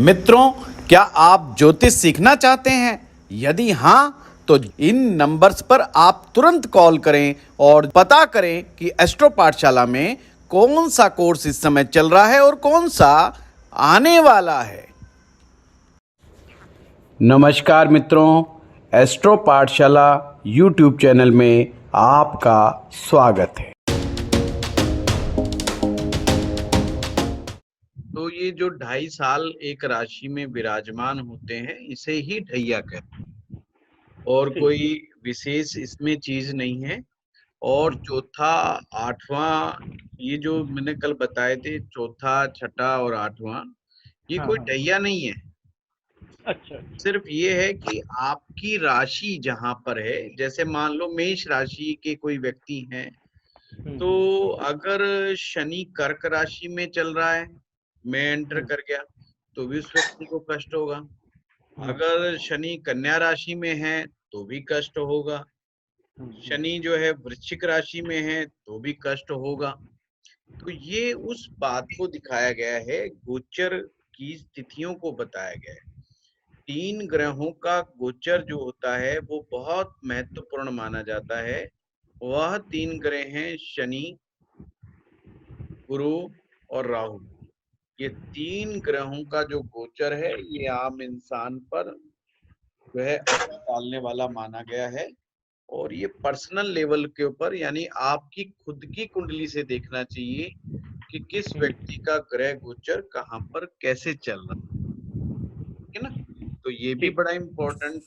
मित्रों, क्या आप ज्योतिष सीखना चाहते हैं? यदि हाँ, तो इन नंबर्स पर आप तुरंत कॉल करें और पता करें कि एस्ट्रो पाठशाला में कौन सा कोर्स इस समय चल रहा है और कौन सा आने वाला है। नमस्कार मित्रों, एस्ट्रो पाठशाला यूट्यूब चैनल में आपका स्वागत है। तो ये जो 2.5 साल एक राशि में विराजमान होते हैं, इसे ही ढैया कहते हैं और कोई विशेष इसमें चीज नहीं है। और चौथा, आठवां, ये जो मैंने कल बताए थे, चौथा, छठा और आठवां, ये कोई ढैया नहीं है। अच्छा। सिर्फ ये है कि आपकी राशि जहां पर है, जैसे मान लो मेष राशि के कोई व्यक्ति हैं, तो अगर शनि कर्क राशि में चल रहा है, मैं एंटर कर गया, तो भी उस व्यक्ति को कष्ट होगा। अगर शनि कन्या राशि में है तो भी कष्ट होगा। शनि जो है वृश्चिक राशि में है तो भी कष्ट होगा। तो ये उस बात को दिखाया गया है, गोचर की तिथियों को बताया गया है। 3 ग्रहों का गोचर जो होता है वो बहुत महत्वपूर्ण माना जाता है। वह 3 ग्रह हैं शनि, गुरु और राहु। ये 3 ग्रहों का जो गोचर है, ये आम इंसान पर जो है असर डालने वाला माना गया है। और ये पर्सनल लेवल के ऊपर, यानी आपकी खुद की कुंडली से देखना चाहिए कि किस व्यक्ति का ग्रह गोचर कहाँ पर कैसे चल रहा है ना। तो ये भी बड़ा इम्पोर्टेंट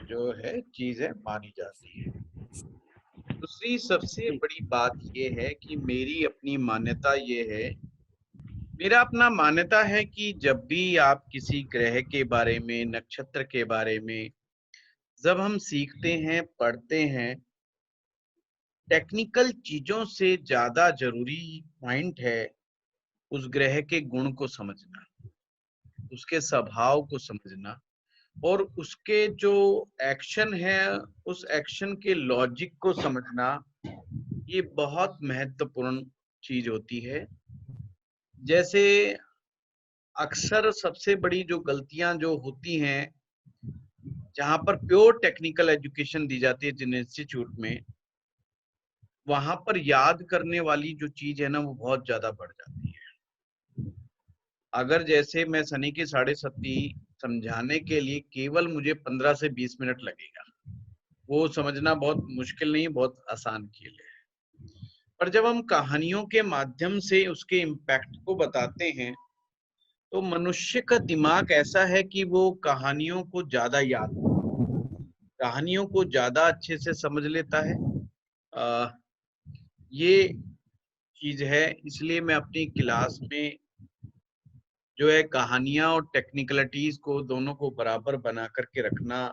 जो है चीज है, मानी जाती है। दूसरी सबसे बड़ी बात ये है कि मेरी अपनी मान्यता ये है, मेरा अपना मान्यता है कि जब भी आप किसी ग्रह के बारे में, नक्षत्र के बारे में जब हम सीखते हैं, पढ़ते हैं, टेक्निकल चीजों से ज्यादा जरूरी पॉइंट है उस ग्रह के गुण को समझना, उसके स्वभाव को समझना और उसके जो एक्शन है, उस एक्शन के लॉजिक को समझना। ये बहुत महत्वपूर्ण चीज होती है। जैसे अक्सर सबसे बड़ी जो गलतियां जो होती हैं, जहां पर प्योर टेक्निकल एजुकेशन दी जाती है जिन इंस्टीट्यूट में, वहां पर याद करने वाली जो चीज है ना, वो बहुत ज्यादा बढ़ जाती है। अगर जैसे मैं शनि की 7.5 समझाने के लिए केवल मुझे 15 से 20 मिनट लगेगा, वो समझना बहुत मुश्किल नहीं, बहुत आसान खेल है। पर जब हम कहानियों के माध्यम से उसके इम्पैक्ट को बताते हैं, तो मनुष्य का दिमाग ऐसा है कि वो कहानियों को ज्यादा याद, कहानियों को ज्यादा अच्छे से समझ लेता है। आ, ये चीज है, इसलिए मैं अपनी क्लास में जो है कहानियां और टेक्निकलिटीज को दोनों को बराबर बना करके रखना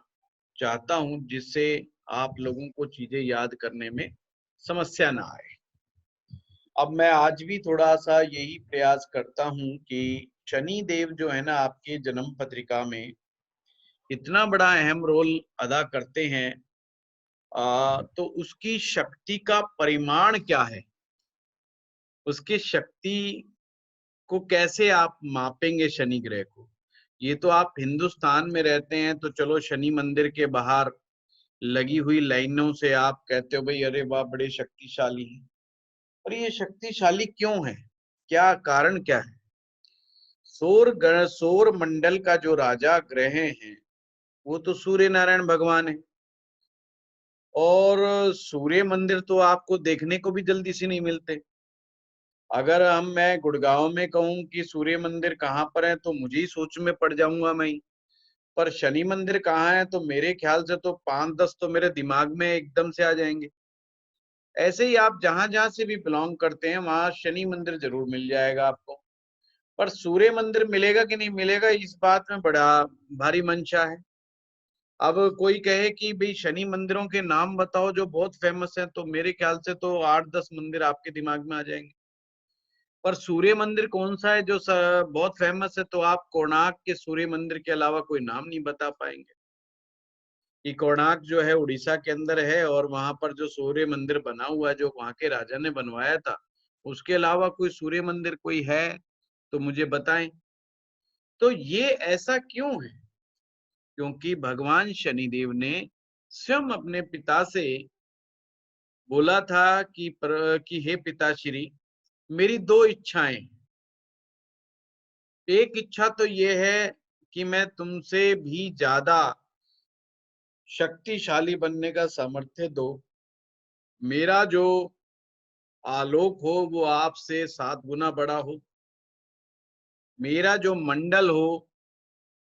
चाहता हूं, जिससे आप लोगों को चीजें याद करने में समस्या ना आए। अब मैं आज भी थोड़ा सा यही प्रयास करता हूं कि शनि देव जो है ना, आपके जन्म पत्रिका में इतना बड़ा अहम रोल अदा करते हैं, तो उसकी शक्ति का परिमाण क्या है, उसकी शक्ति को कैसे आप मापेंगे शनि ग्रह को। ये तो आप हिंदुस्तान में रहते हैं तो चलो, शनि मंदिर के बाहर लगी हुई लाइनों से आप कहते हो भाई अरे वाह बड़े शक्तिशाली हैं। पर ये शक्तिशाली क्यों है, क्या कारण क्या है? सौर मंडल का जो राजा ग्रह हैं, वो तो सूर्य नारायण भगवान है। और सूर्य मंदिर तो आपको देखने को भी जल्दी से नहीं मिलते। अगर मैं गुड़गांव में कहूं कि सूर्य मंदिर कहाँ पर है, तो मुझे ही सोच में पड़ जाऊंगा मैं ही। पर शनि मंदिर कहाँ है, तो मेरे ख्याल से तो 5-10 तो मेरे दिमाग में एकदम से आ जाएंगे। ऐसे ही आप जहां जहां से भी बिलोंग करते हैं, वहां शनि मंदिर जरूर मिल जाएगा आपको। पर सूर्य मंदिर मिलेगा कि नहीं मिलेगा, इस बात में बड़ा भारी मंशा है। अब कोई कहे कि भाई शनि मंदिरों के नाम बताओ जो बहुत फेमस है, तो मेरे ख्याल से तो 8-10 मंदिर आपके दिमाग में आ जाएंगे। पर सूर्य मंदिर कौन सा है जो बहुत फेमस है, तो आप कोणार्क के सूर्य मंदिर के अलावा कोई नाम नहीं बता पाएंगे। कि कोणार्क जो है उड़ीसा के अंदर है, और वहां पर जो सूर्य मंदिर बना हुआ है, जो वहां के राजा ने बनवाया था, उसके अलावा कोई सूर्य मंदिर कोई है तो मुझे बताएं। तो ये ऐसा क्यों है? क्योंकि भगवान शनिदेव ने स्वयं अपने पिता से बोला था कि हे पिताश्री, मेरी दो इच्छाएं हैं। एक इच्छा तो ये है कि मैं तुमसे भी ज्यादा शक्तिशाली बनने का सामर्थ्य दो, मेरा जो आलोक हो वो आपसे 7 गुना बड़ा हो, मेरा जो मंडल हो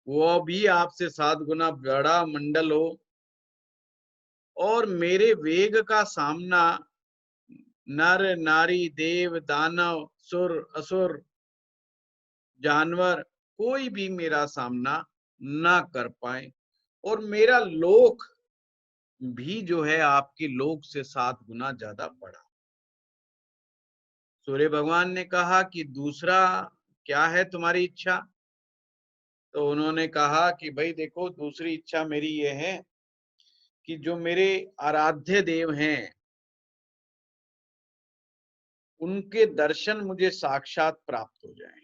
वो भी आपसे 7 गुना बड़ा मंडल हो, और मेरे वेग का सामना नर नारी देव दानव सुर असुर जानवर कोई भी मेरा सामना ना कर पाए, और मेरा लोक भी जो है आपके लोक से 7 गुना ज्यादा बड़ा। सूर्य भगवान ने कहा कि दूसरा क्या है तुम्हारी इच्छा? तो उन्होंने कहा कि भाई देखो, दूसरी इच्छा मेरी ये है कि जो मेरे आराध्य देव हैं उनके दर्शन मुझे साक्षात प्राप्त हो जाएं।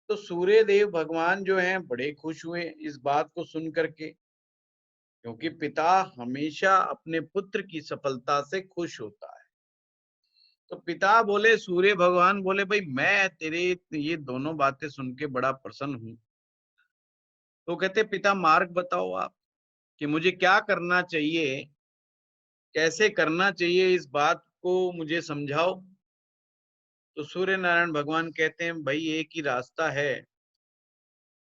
तो सूर्य देव भगवान जो हैं बड़े खुश हुए इस बात को सुन करके, क्योंकि पिता हमेशा अपने पुत्र की सफलता से खुश होता है। तो पिता बोले, सूर्य भगवान बोले, भाई मैं तेरे ये दोनों बातें सुन के बड़ा प्रसन्न हूं। तो कहते, पिता मार्ग बताओ आप कि मुझे क्या करना चाहिए, कैसे करना चाहिए, इस बात को मुझे समझाओ। तो सूर्य नारायण भगवान कहते हैं, भाई एक ही रास्ता है,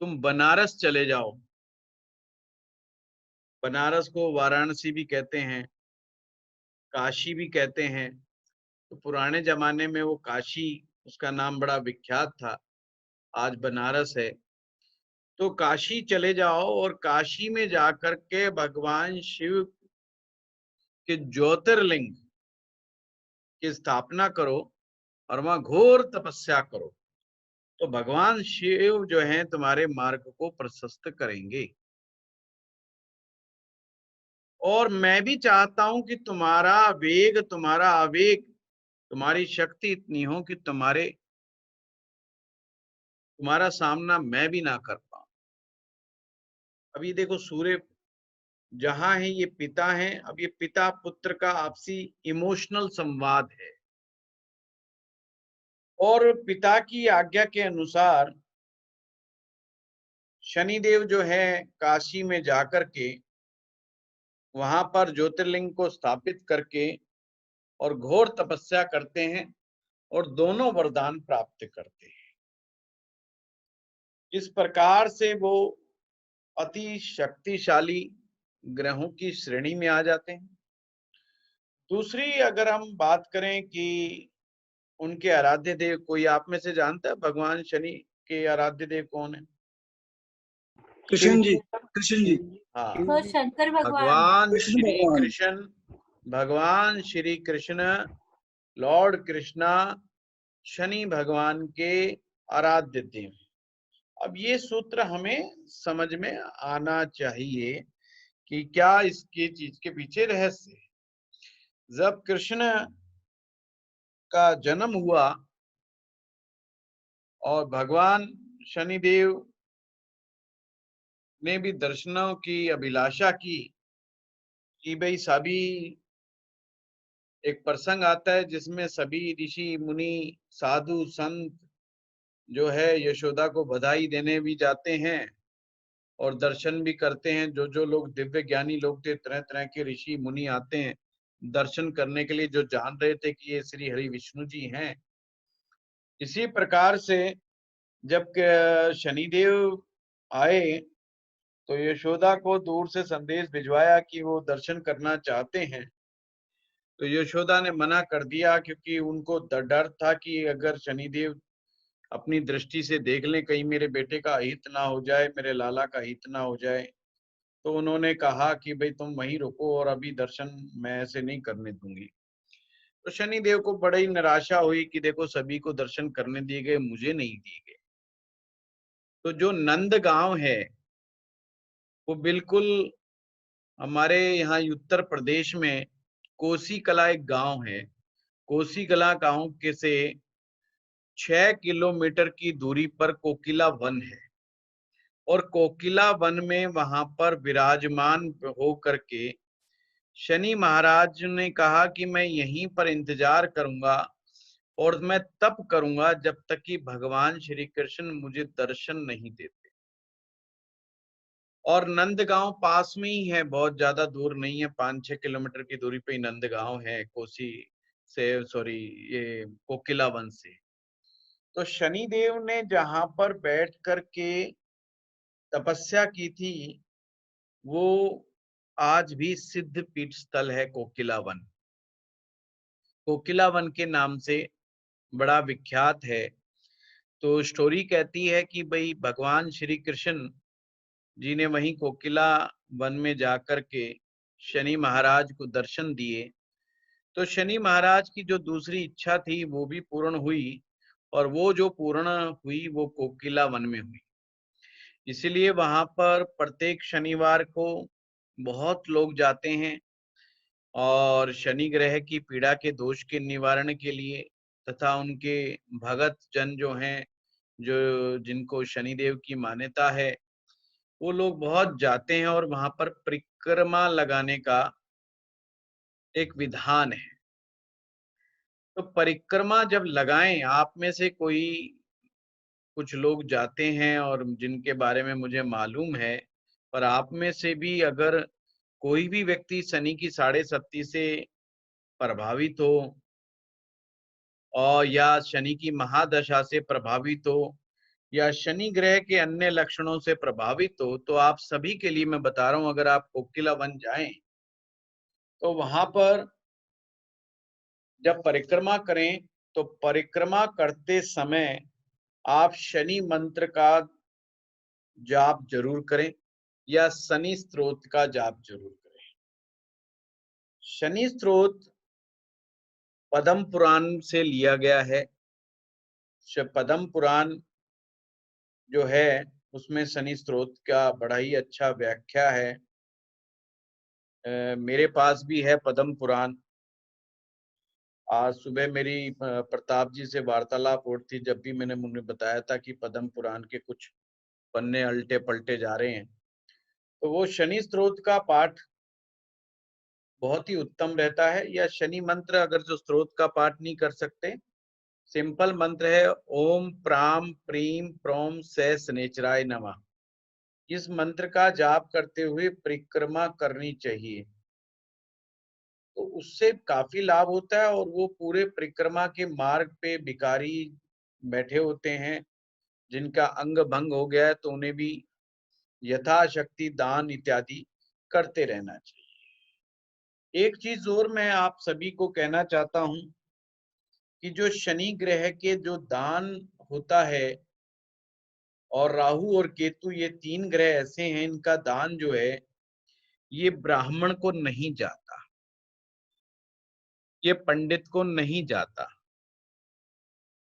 तुम बनारस चले जाओ। बनारस को वाराणसी भी कहते हैं, काशी भी कहते हैं। तो पुराने जमाने में वो काशी, उसका नाम बड़ा विख्यात था, आज बनारस है। तो काशी चले जाओ और काशी में जाकर के भगवान शिव के ज्योतिर्लिंग की स्थापना करो और वहां घोर तपस्या करो, तो भगवान शिव जो है तुम्हारे मार्ग को प्रशस्त करेंगे। और मैं भी चाहता हूं कि तुम्हारा वेग, तुम्हारा आवेग, तुम्हारी शक्ति इतनी हो कि तुम्हारा सामना मैं भी ना कर पाऊं। अभी देखो, सूर्य जहां है ये पिता है, अब ये पिता पुत्र का आपसी इमोशनल संवाद है, और पिता की आज्ञा के अनुसार शनिदेव जो है काशी में जाकर के वहां पर ज्योतिर्लिंग को स्थापित करके और घोर तपस्या करते हैं और दोनों वरदान प्राप्त करते हैं। इस प्रकार से वो अति शक्तिशाली ग्रहों की श्रेणी में आ जाते हैं। दूसरी अगर हम बात करें कि उनके आराध्य देव, कोई आप में से जानता है भगवान शनि के आराध्य देव कौन है? कृष्ण जी, कृष्ण जी। हाँ, तो शंकर भगवान, भगवान कृष्ण श्री भगवान। कृष्ण, भगवान श्री कृष्ण, लॉर्ड कृष्णा शनि भगवान के आराध्य देव। अब ये सूत्र हमें समझ में आना चाहिए कि क्या इसके चीज के पीछे रहस्य है। जब कृष्ण का जन्म हुआ और भगवान शनिदेव ने भी दर्शनों की अभिलाषा की कि भाई सभी, एक प्रसंग आता है जिसमें सभी ऋषि मुनि साधु संत जो है यशोदा को बधाई देने भी जाते हैं और दर्शन भी करते हैं। जो जो लोग दिव्य ज्ञानी लोग थे, तरह तरह के ऋषि मुनि आते हैं दर्शन करने के लिए, जो जान रहे थे कि ये श्री हरि विष्णु जी हैं। इसी प्रकार से जब शनिदेव आए तो यशोदा को दूर से संदेश भिजवाया कि वो दर्शन करना चाहते हैं। तो यशोदा ने मना कर दिया, क्योंकि उनको डर था कि अगर शनिदेव अपनी दृष्टि से देख लें, कहीं मेरे बेटे का हित ना हो जाए, मेरे लाला का हित ना हो जाए। तो उन्होंने कहा कि भाई तुम वहीं रुको और अभी दर्शन मैं ऐसे नहीं करने दूंगी। तो शनिदेव को बड़ी निराशा हुई कि देखो सभी को दर्शन करने दिए गए, मुझे नहीं दिए गए। तो जो नंद गांव है वो बिल्कुल हमारे यहाँ उत्तर प्रदेश में कोसी कला एक गांव है। कोसी कला गांव के से 6 किलोमीटर की दूरी पर कोकिला वन है और कोकिला वन में वहां पर विराजमान हो करके शनि महाराज ने कहा कि मैं यहीं पर इंतजार करूंगा और मैं तप करूंगा जब तक कि भगवान श्री कृष्ण मुझे दर्शन नहीं देते। और नंदगांव पास में ही है, बहुत ज्यादा दूर नहीं है, 5-6 किलोमीटर की दूरी पे ही नंदगांव है कोसी से, सॉरी ये कोकिला वन से। तो शनिदेव ने जहां पर बैठ करके तपस्या की थी वो आज भी सिद्ध पीठ स्थल है कोकिला वन। कोकिला वन के नाम से बड़ा विख्यात है। तो स्टोरी कहती है कि भाई भगवान श्री कृष्ण जी ने वहीं कोकिला वन में जाकर के शनि महाराज को दर्शन दिए। तो शनि महाराज की जो दूसरी इच्छा थी वो भी पूर्ण हुई और वो जो पूर्ण हुई वो कोकिला वन में हुई। इसीलिए वहां पर प्रत्येक शनिवार को बहुत लोग जाते हैं और शनि ग्रह की पीड़ा के दोष के निवारण के लिए तथा उनके भगत जन जो हैं, जो जिनको शनिदेव की मान्यता है, वो लोग बहुत जाते हैं और वहां पर परिक्रमा लगाने का एक विधान है। तो परिक्रमा जब लगाएं, आप में से कोई कुछ लोग जाते हैं और जिनके बारे में मुझे मालूम है, पर आप में से भी अगर कोई भी व्यक्ति शनि की 7.5 से प्रभावित हो और या शनि की महादशा से प्रभावित हो या शनि ग्रह के अन्य लक्षणों से प्रभावित हो, तो आप सभी के लिए मैं बता रहा हूं, अगर आप कोकिला वन जाएं तो वहां पर जब परिक्रमा करें तो परिक्रमा करते समय आप शनि मंत्र का जाप जरूर करें या शनि स्तोत्र का जाप जरूर करें। शनि स्तोत्र पद्म पुराण से लिया गया है। पद्म पुराण जो है उसमें शनि स्तोत्र का बड़ा ही अच्छा व्याख्या है। मेरे पास भी है पद्म पुराण। आज सुबह मेरी प्रताप जी से वार्तालाप हो थी, जब भी मैंने उन्हें बताया था कि पद्म पुराण के कुछ पन्ने अल्टे पलटे जा रहे हैं, तो वो शनि स्तोत्र का पाठ बहुत ही उत्तम रहता है। या शनि मंत्र अगर जो स्तोत्र का पाठ नहीं कर सकते, सिंपल मंत्र है ओम प्राम प्रीम प्रोम से शनिचराय नमः। इस मंत्र का जाप करते हुए परिक्रमा करनी चाहिए, तो उससे काफी लाभ होता है। और वो पूरे परिक्रमा के मार्ग पे भिखारी बैठे होते हैं जिनका अंग भंग हो गया है, तो उन्हें भी यथाशक्ति दान इत्यादि करते रहना चाहिए। एक चीज और मैं आप सभी को कहना चाहता हूं कि जो शनि ग्रह के जो दान होता है, और राहु और केतु ये 3 ग्रह ऐसे हैं, इनका दान जो है ये ब्राह्मण को नहीं जाता, ये पंडित को नहीं जाता।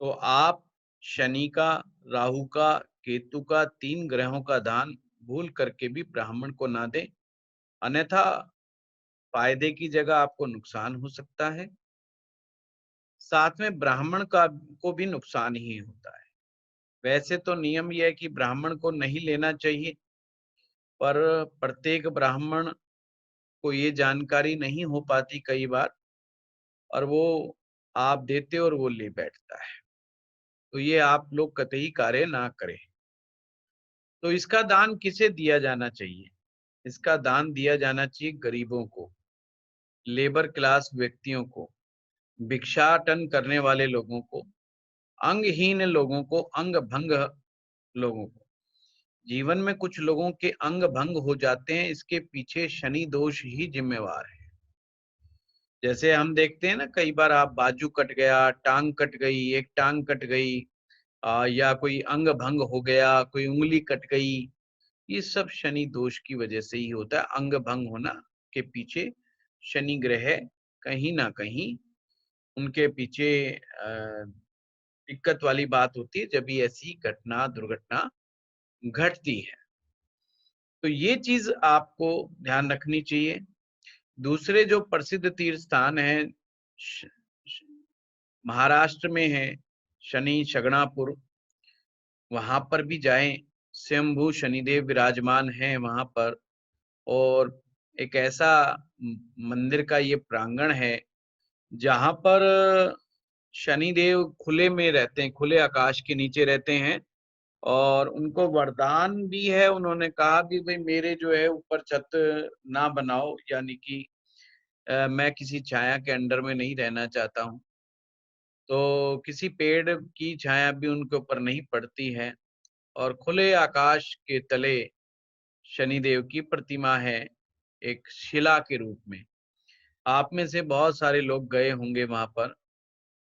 तो आप शनि का, राहु का, केतु का, 3 ग्रहों का दान भूल करके भी ब्राह्मण को ना दें, अन्यथा फायदे की जगह आपको नुकसान हो सकता है। साथ में ब्राह्मण का को भी नुकसान ही होता है। वैसे तो नियम यह है कि ब्राह्मण को नहीं लेना चाहिए, पर प्रत्येक ब्राह्मण को ये जानकारी नहीं हो पाती कई बार, और वो आप देते और वो ले बैठता है। तो ये आप लोग कतई कार्य ना करें। तो इसका दान किसे दिया जाना चाहिए? इसका दान दिया जाना चाहिए गरीबों को, लेबर क्लास व्यक्तियों को, भिक्षाटन करने वाले लोगों को, अंगहीन लोगों को, अंग भंग लोगों को। जीवन में कुछ लोगों के अंग भंग हो जाते हैं, इसके पीछे शनि दोष ही जिम्मेवार है। जैसे हम देखते हैं ना, कई बार आप बाजू कट गया, टांग कट गई, एक टांग कट गई, या कोई अंग भंग हो गया, कोई उंगली कट गई, ये सब शनि दोष की वजह से ही होता है। अंग भंग होना के पीछे शनि ग्रह कहीं ना कहीं उनके पीछे दिक्कत वाली बात होती है जब भी ऐसी घटना दुर्घटना घटती है। तो ये चीज आपको ध्यान रखनी चाहिए। दूसरे जो प्रसिद्ध तीर्थ स्थान है महाराष्ट्र में है, शनि शगणापुर, वहां पर भी जाएं। स्वयंभू शनिदेव विराजमान हैं वहां पर। और एक ऐसा मंदिर का ये प्रांगण है जहां पर शनिदेव खुले में रहते हैं, खुले आकाश के नीचे रहते हैं। और उनको वरदान भी है, उन्होंने कहा कि भाई मेरे जो है ऊपर छत ना बनाओ, यानी कि मैं किसी छाया के अंडर में नहीं रहना चाहता हूँ। तो किसी पेड़ की छाया भी उनके ऊपर नहीं पड़ती है। और खुले आकाश के तले शनिदेव की प्रतिमा है, एक शिला के रूप में। आप में से बहुत सारे लोग गए होंगे वहां पर।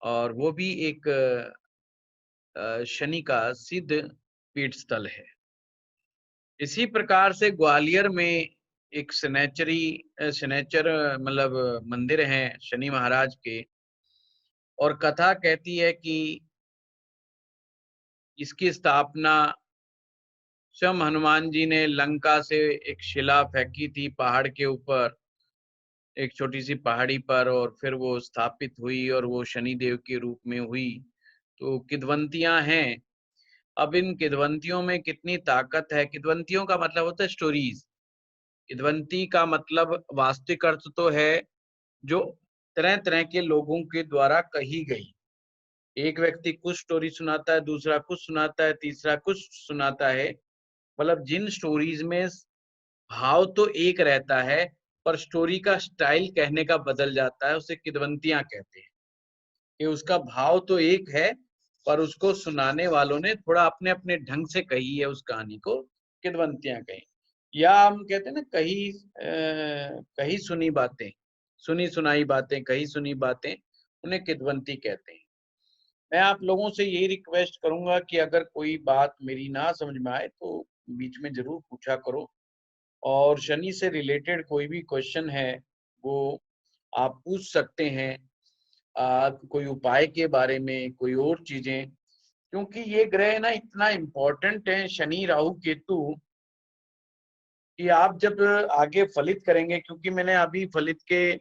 और वो भी एक शनि का सिद्ध पीठ स्थल है। इसी प्रकार से ग्वालियर में एक शनैचर मतलब मंदिर है शनि महाराज के। और कथा कहती है कि इसकी स्थापना स्वयं हनुमान जी ने लंका से एक शिला फेंकी थी पहाड़ के ऊपर, एक छोटी सी पहाड़ी पर, और फिर वो स्थापित हुई और वो शनि देव के रूप में हुई। तो किद्वंतियां हैं। अब इन किद्वंतियों में कितनी ताकत है, किद्वंतियों का मतलब होता है स्टोरीज। किद्वंती का मतलब वास्तविक अर्थ तो है जो तरह तरह के लोगों के द्वारा कही गई। एक व्यक्ति कुछ स्टोरी सुनाता है, दूसरा कुछ सुनाता है, तीसरा कुछ सुनाता है। मतलब जिन स्टोरीज में भाव तो एक रहता है पर स्टोरी का स्टाइल कहने का बदल जाता है, उसे किद्वंतियां कहते हैं। कि उसका भाव तो एक है पर उसको सुनाने वालों ने थोड़ा अपने अपने ढंग से कही है उस कहानी को, किद्वंतियां कही। या हम कहते हैं ना कही सुनी बातें, सुनी सुनाई बातें, कही सुनी बातें, उन्हें किद्वंती कहते हैं। मैं आप लोगों से यही रिक्वेस्ट करूंगा कि अगर कोई बात मेरी ना समझ में आए तो बीच में जरूर पूछा करो। और शनि से रिलेटेड कोई भी क्वेश्चन है वो आप पूछ सकते हैं। कोई उपाय के बारे में, कोई और चीजें, क्योंकि ये ग्रह ना इतना इम्पोर्टेंट है शनि राहु केतु, कि आप जब आगे फलित करेंगे, क्योंकि मैंने अभी फलित के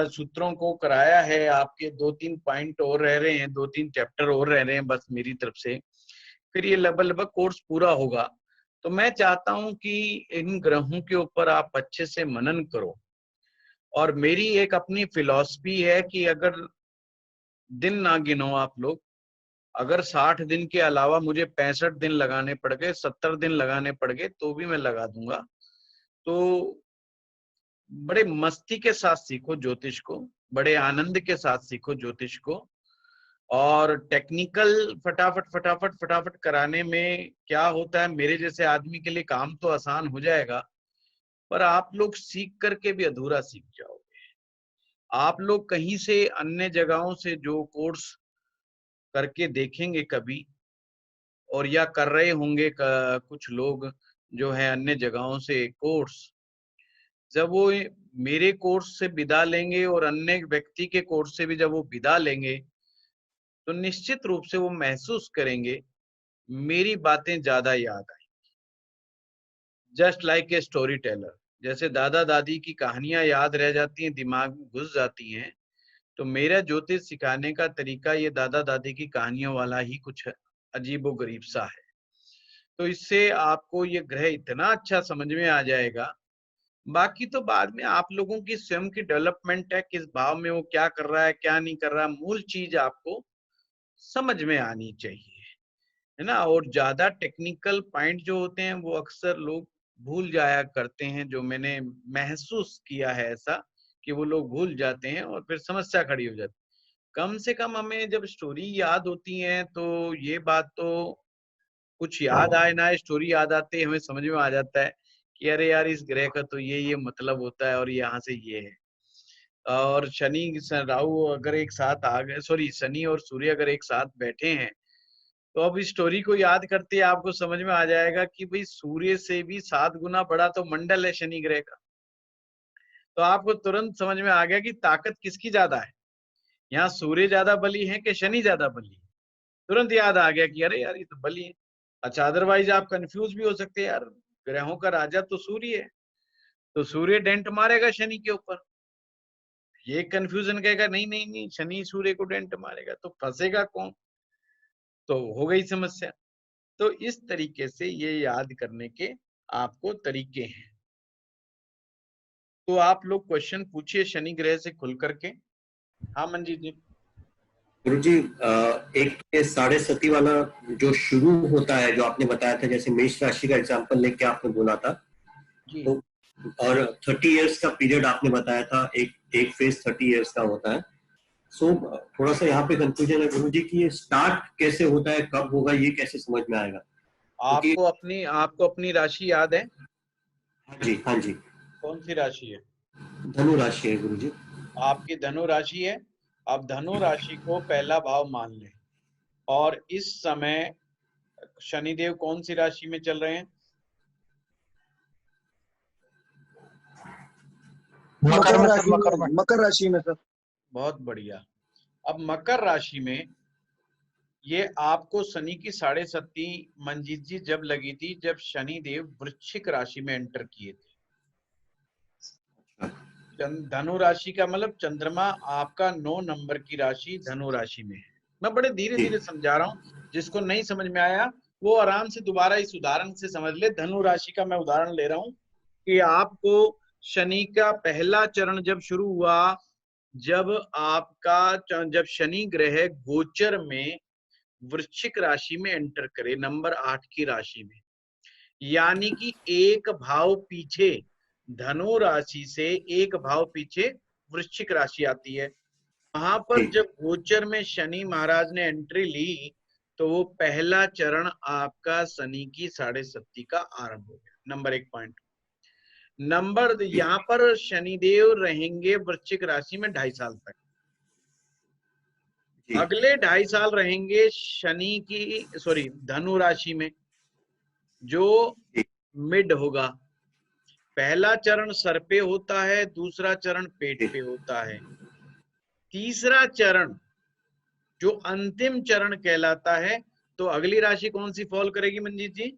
सूत्रों को कराया है। आपके 2-3 पॉइंट और रह रहे हैं, 2-3 चैप्टर और रह रहे हैं बस मेरी तरफ से, फिर ये लगभग कोर्स पूरा होगा। तो मैं चाहता हूं कि इन ग्रहों के ऊपर आप अच्छे से मनन करो। और मेरी एक अपनी फिलॉसफी है कि अगर दिन ना गिनो आप लोग, अगर 60 दिन के अलावा मुझे 65 दिन लगाने पड़ गए, 70 दिन लगाने पड़ गए, तो भी मैं लगा दूंगा। तो बड़े मस्ती के साथ सीखो ज्योतिष को, बड़े आनंद के साथ सीखो ज्योतिष को। और टेक्निकल फटाफट फटाफट फटाफट कराने में क्या होता है, मेरे जैसे आदमी के लिए काम तो आसान हो जाएगा, पर आप लोग सीख करके भी अधूरा सीख जाओगे। आप लोग कहीं से अन्य जगहों से जो कोर्स करके देखेंगे कभी, और या कर रहे होंगे कुछ लोग जो है अन्य जगहों से कोर्स, जब वो मेरे कोर्स से विदा लेंगे और अन्य व्यक्ति के कोर्स से भी जब वो विदा लेंगे, तो निश्चित रूप से वो महसूस करेंगे मेरी बातें ज्यादा याद आई। Just like a storyteller, जैसे दादा दादी की कहानियां याद रह जाती हैं, दिमाग में घुस जाती हैं, तो मेरा ज्योतिष सिखाने का तरीका ये दादा दादी की कहानियों वाला ही कुछ अजीबो गरीब सा है। तो इससे आपको ये ग्रह इतना अच्छा समझ में आ जाएगा। बाकी तो बाद में आप लोगों की स्वयं की डेवलपमेंट है, किस भाव में वो क्या कर रहा है क्या नहीं कर रहा, मूल चीज आपको समझ में आनी चाहिए, है ना। और ज्यादा टेक्निकल पॉइंट जो होते हैं वो अक्सर लोग भूल जाया करते हैं, जो मैंने महसूस किया है ऐसा, कि वो लोग भूल जाते हैं और फिर समस्या खड़ी हो जाती है। कम से कम हमें जब स्टोरी याद होती है तो ये बात तो, कुछ याद आए ना स्टोरी याद आते हमें समझ में आ जाता है कि अरे यार इस ग्रह का तो ये मतलब होता है और यहाँ से ये है। और राहु अगर एक साथ आ गए, सॉरी शनि और सूर्य अगर एक साथ बैठे हैं, तो अब इस स्टोरी को याद करते आपको समझ में आ जाएगा कि भाई सूर्य से भी 7 गुना बड़ा तो मंडल है शनि ग्रह का। तो आपको तुरंत समझ में आ गया कि ताकत किसकी ज्यादा है, यहाँ सूर्य ज्यादा बली है कि शनि ज्यादा बली है। तुरंत याद आ गया कि अरे यार ये तो बली है। अच्छा, अदरवाइज आप कंफ्यूज भी हो सकते हैं, यार ग्रहों का राजा तो सूर्य है, तो सूर्य डेंट मारेगा शनि के ऊपर। ये कंफ्यूजन कहेगा नहीं नहीं नहीं, शनि सूर्य को डेंट मारेगा, तो फंसेगा कौन। तो हो गई समस्या। तो इस तरीके से ये याद करने के आपको तरीके हैं। तो आप लोग क्वेश्चन पूछिए शनि ग्रह से खुल करके। हाँ मंजीत जी। गुरुजी, एक ये साढ़े सती वाला जो शुरू होता है, जो आपने बताया था, जैसे मेष राशि का एग्जांपल लेके आपने बोला था, जी। तो और 30 इयर्स का पीरियड आपने बताया था, एक फेज 30 इयर्स का होता है। सो थोड़ा सा यहाँ पे कंफ्यूजन है गुरुजी कि ये स्टार्ट कैसे होता है, कब होगा, ये कैसे समझ में आएगा? क्योंकि आपको अपनी राशि याद है? हाँ जी, हाँ जी। कौन सी राशि है? धनु राशि है गुरुजी। आपकी धनु राशि है। अब धनु राशि को पहला भाव मान लें, और इस समय शनिदेव कौन सी राशि में चल रहे हैं? मकर राशि में सर। बहुत बढ़िया। अब मकर राशि में ये आपको शनि की 7.5 मंजीत जी जब लगी थी, जब शनिदेव वृश्चिक राशि में एंटर किए थे। धनु राशि का मतलब चंद्रमा आपका 9 नंबर की राशि धनु राशि में है। मैं बड़े धीरे धीरे समझा रहा हूँ, जिसको नहीं समझ में आया वो आराम से दोबारा इस उदाहरण से समझ ले। धनु राशि का मैं उदाहरण ले रहा हूँ कि आपको शनि का पहला चरण जब शुरू हुआ, जब शनि ग्रह गोचर में वृश्चिक राशि में एंटर करे, नंबर 8 की राशि में, यानी कि एक भाव पीछे, धनु राशि से एक भाव पीछे वृश्चिक राशि आती है। वहां पर जब गोचर में शनि महाराज ने एंट्री ली, तो वो पहला चरण आपका शनि की 7.5 का आरंभ हो गया। Number 1 point. नंबर यहाँ पर शनिदेव रहेंगे वृश्चिक राशि में 2.5 साल तक। अगले 2.5 साल रहेंगे धनु राशि में, जो मिड होगा। पहला चरण सर पे होता है, दूसरा चरण पेट पे होता है, तीसरा चरण जो अंतिम चरण कहलाता है। तो अगली राशि कौन सी फॉल करेगी मंजीत जी?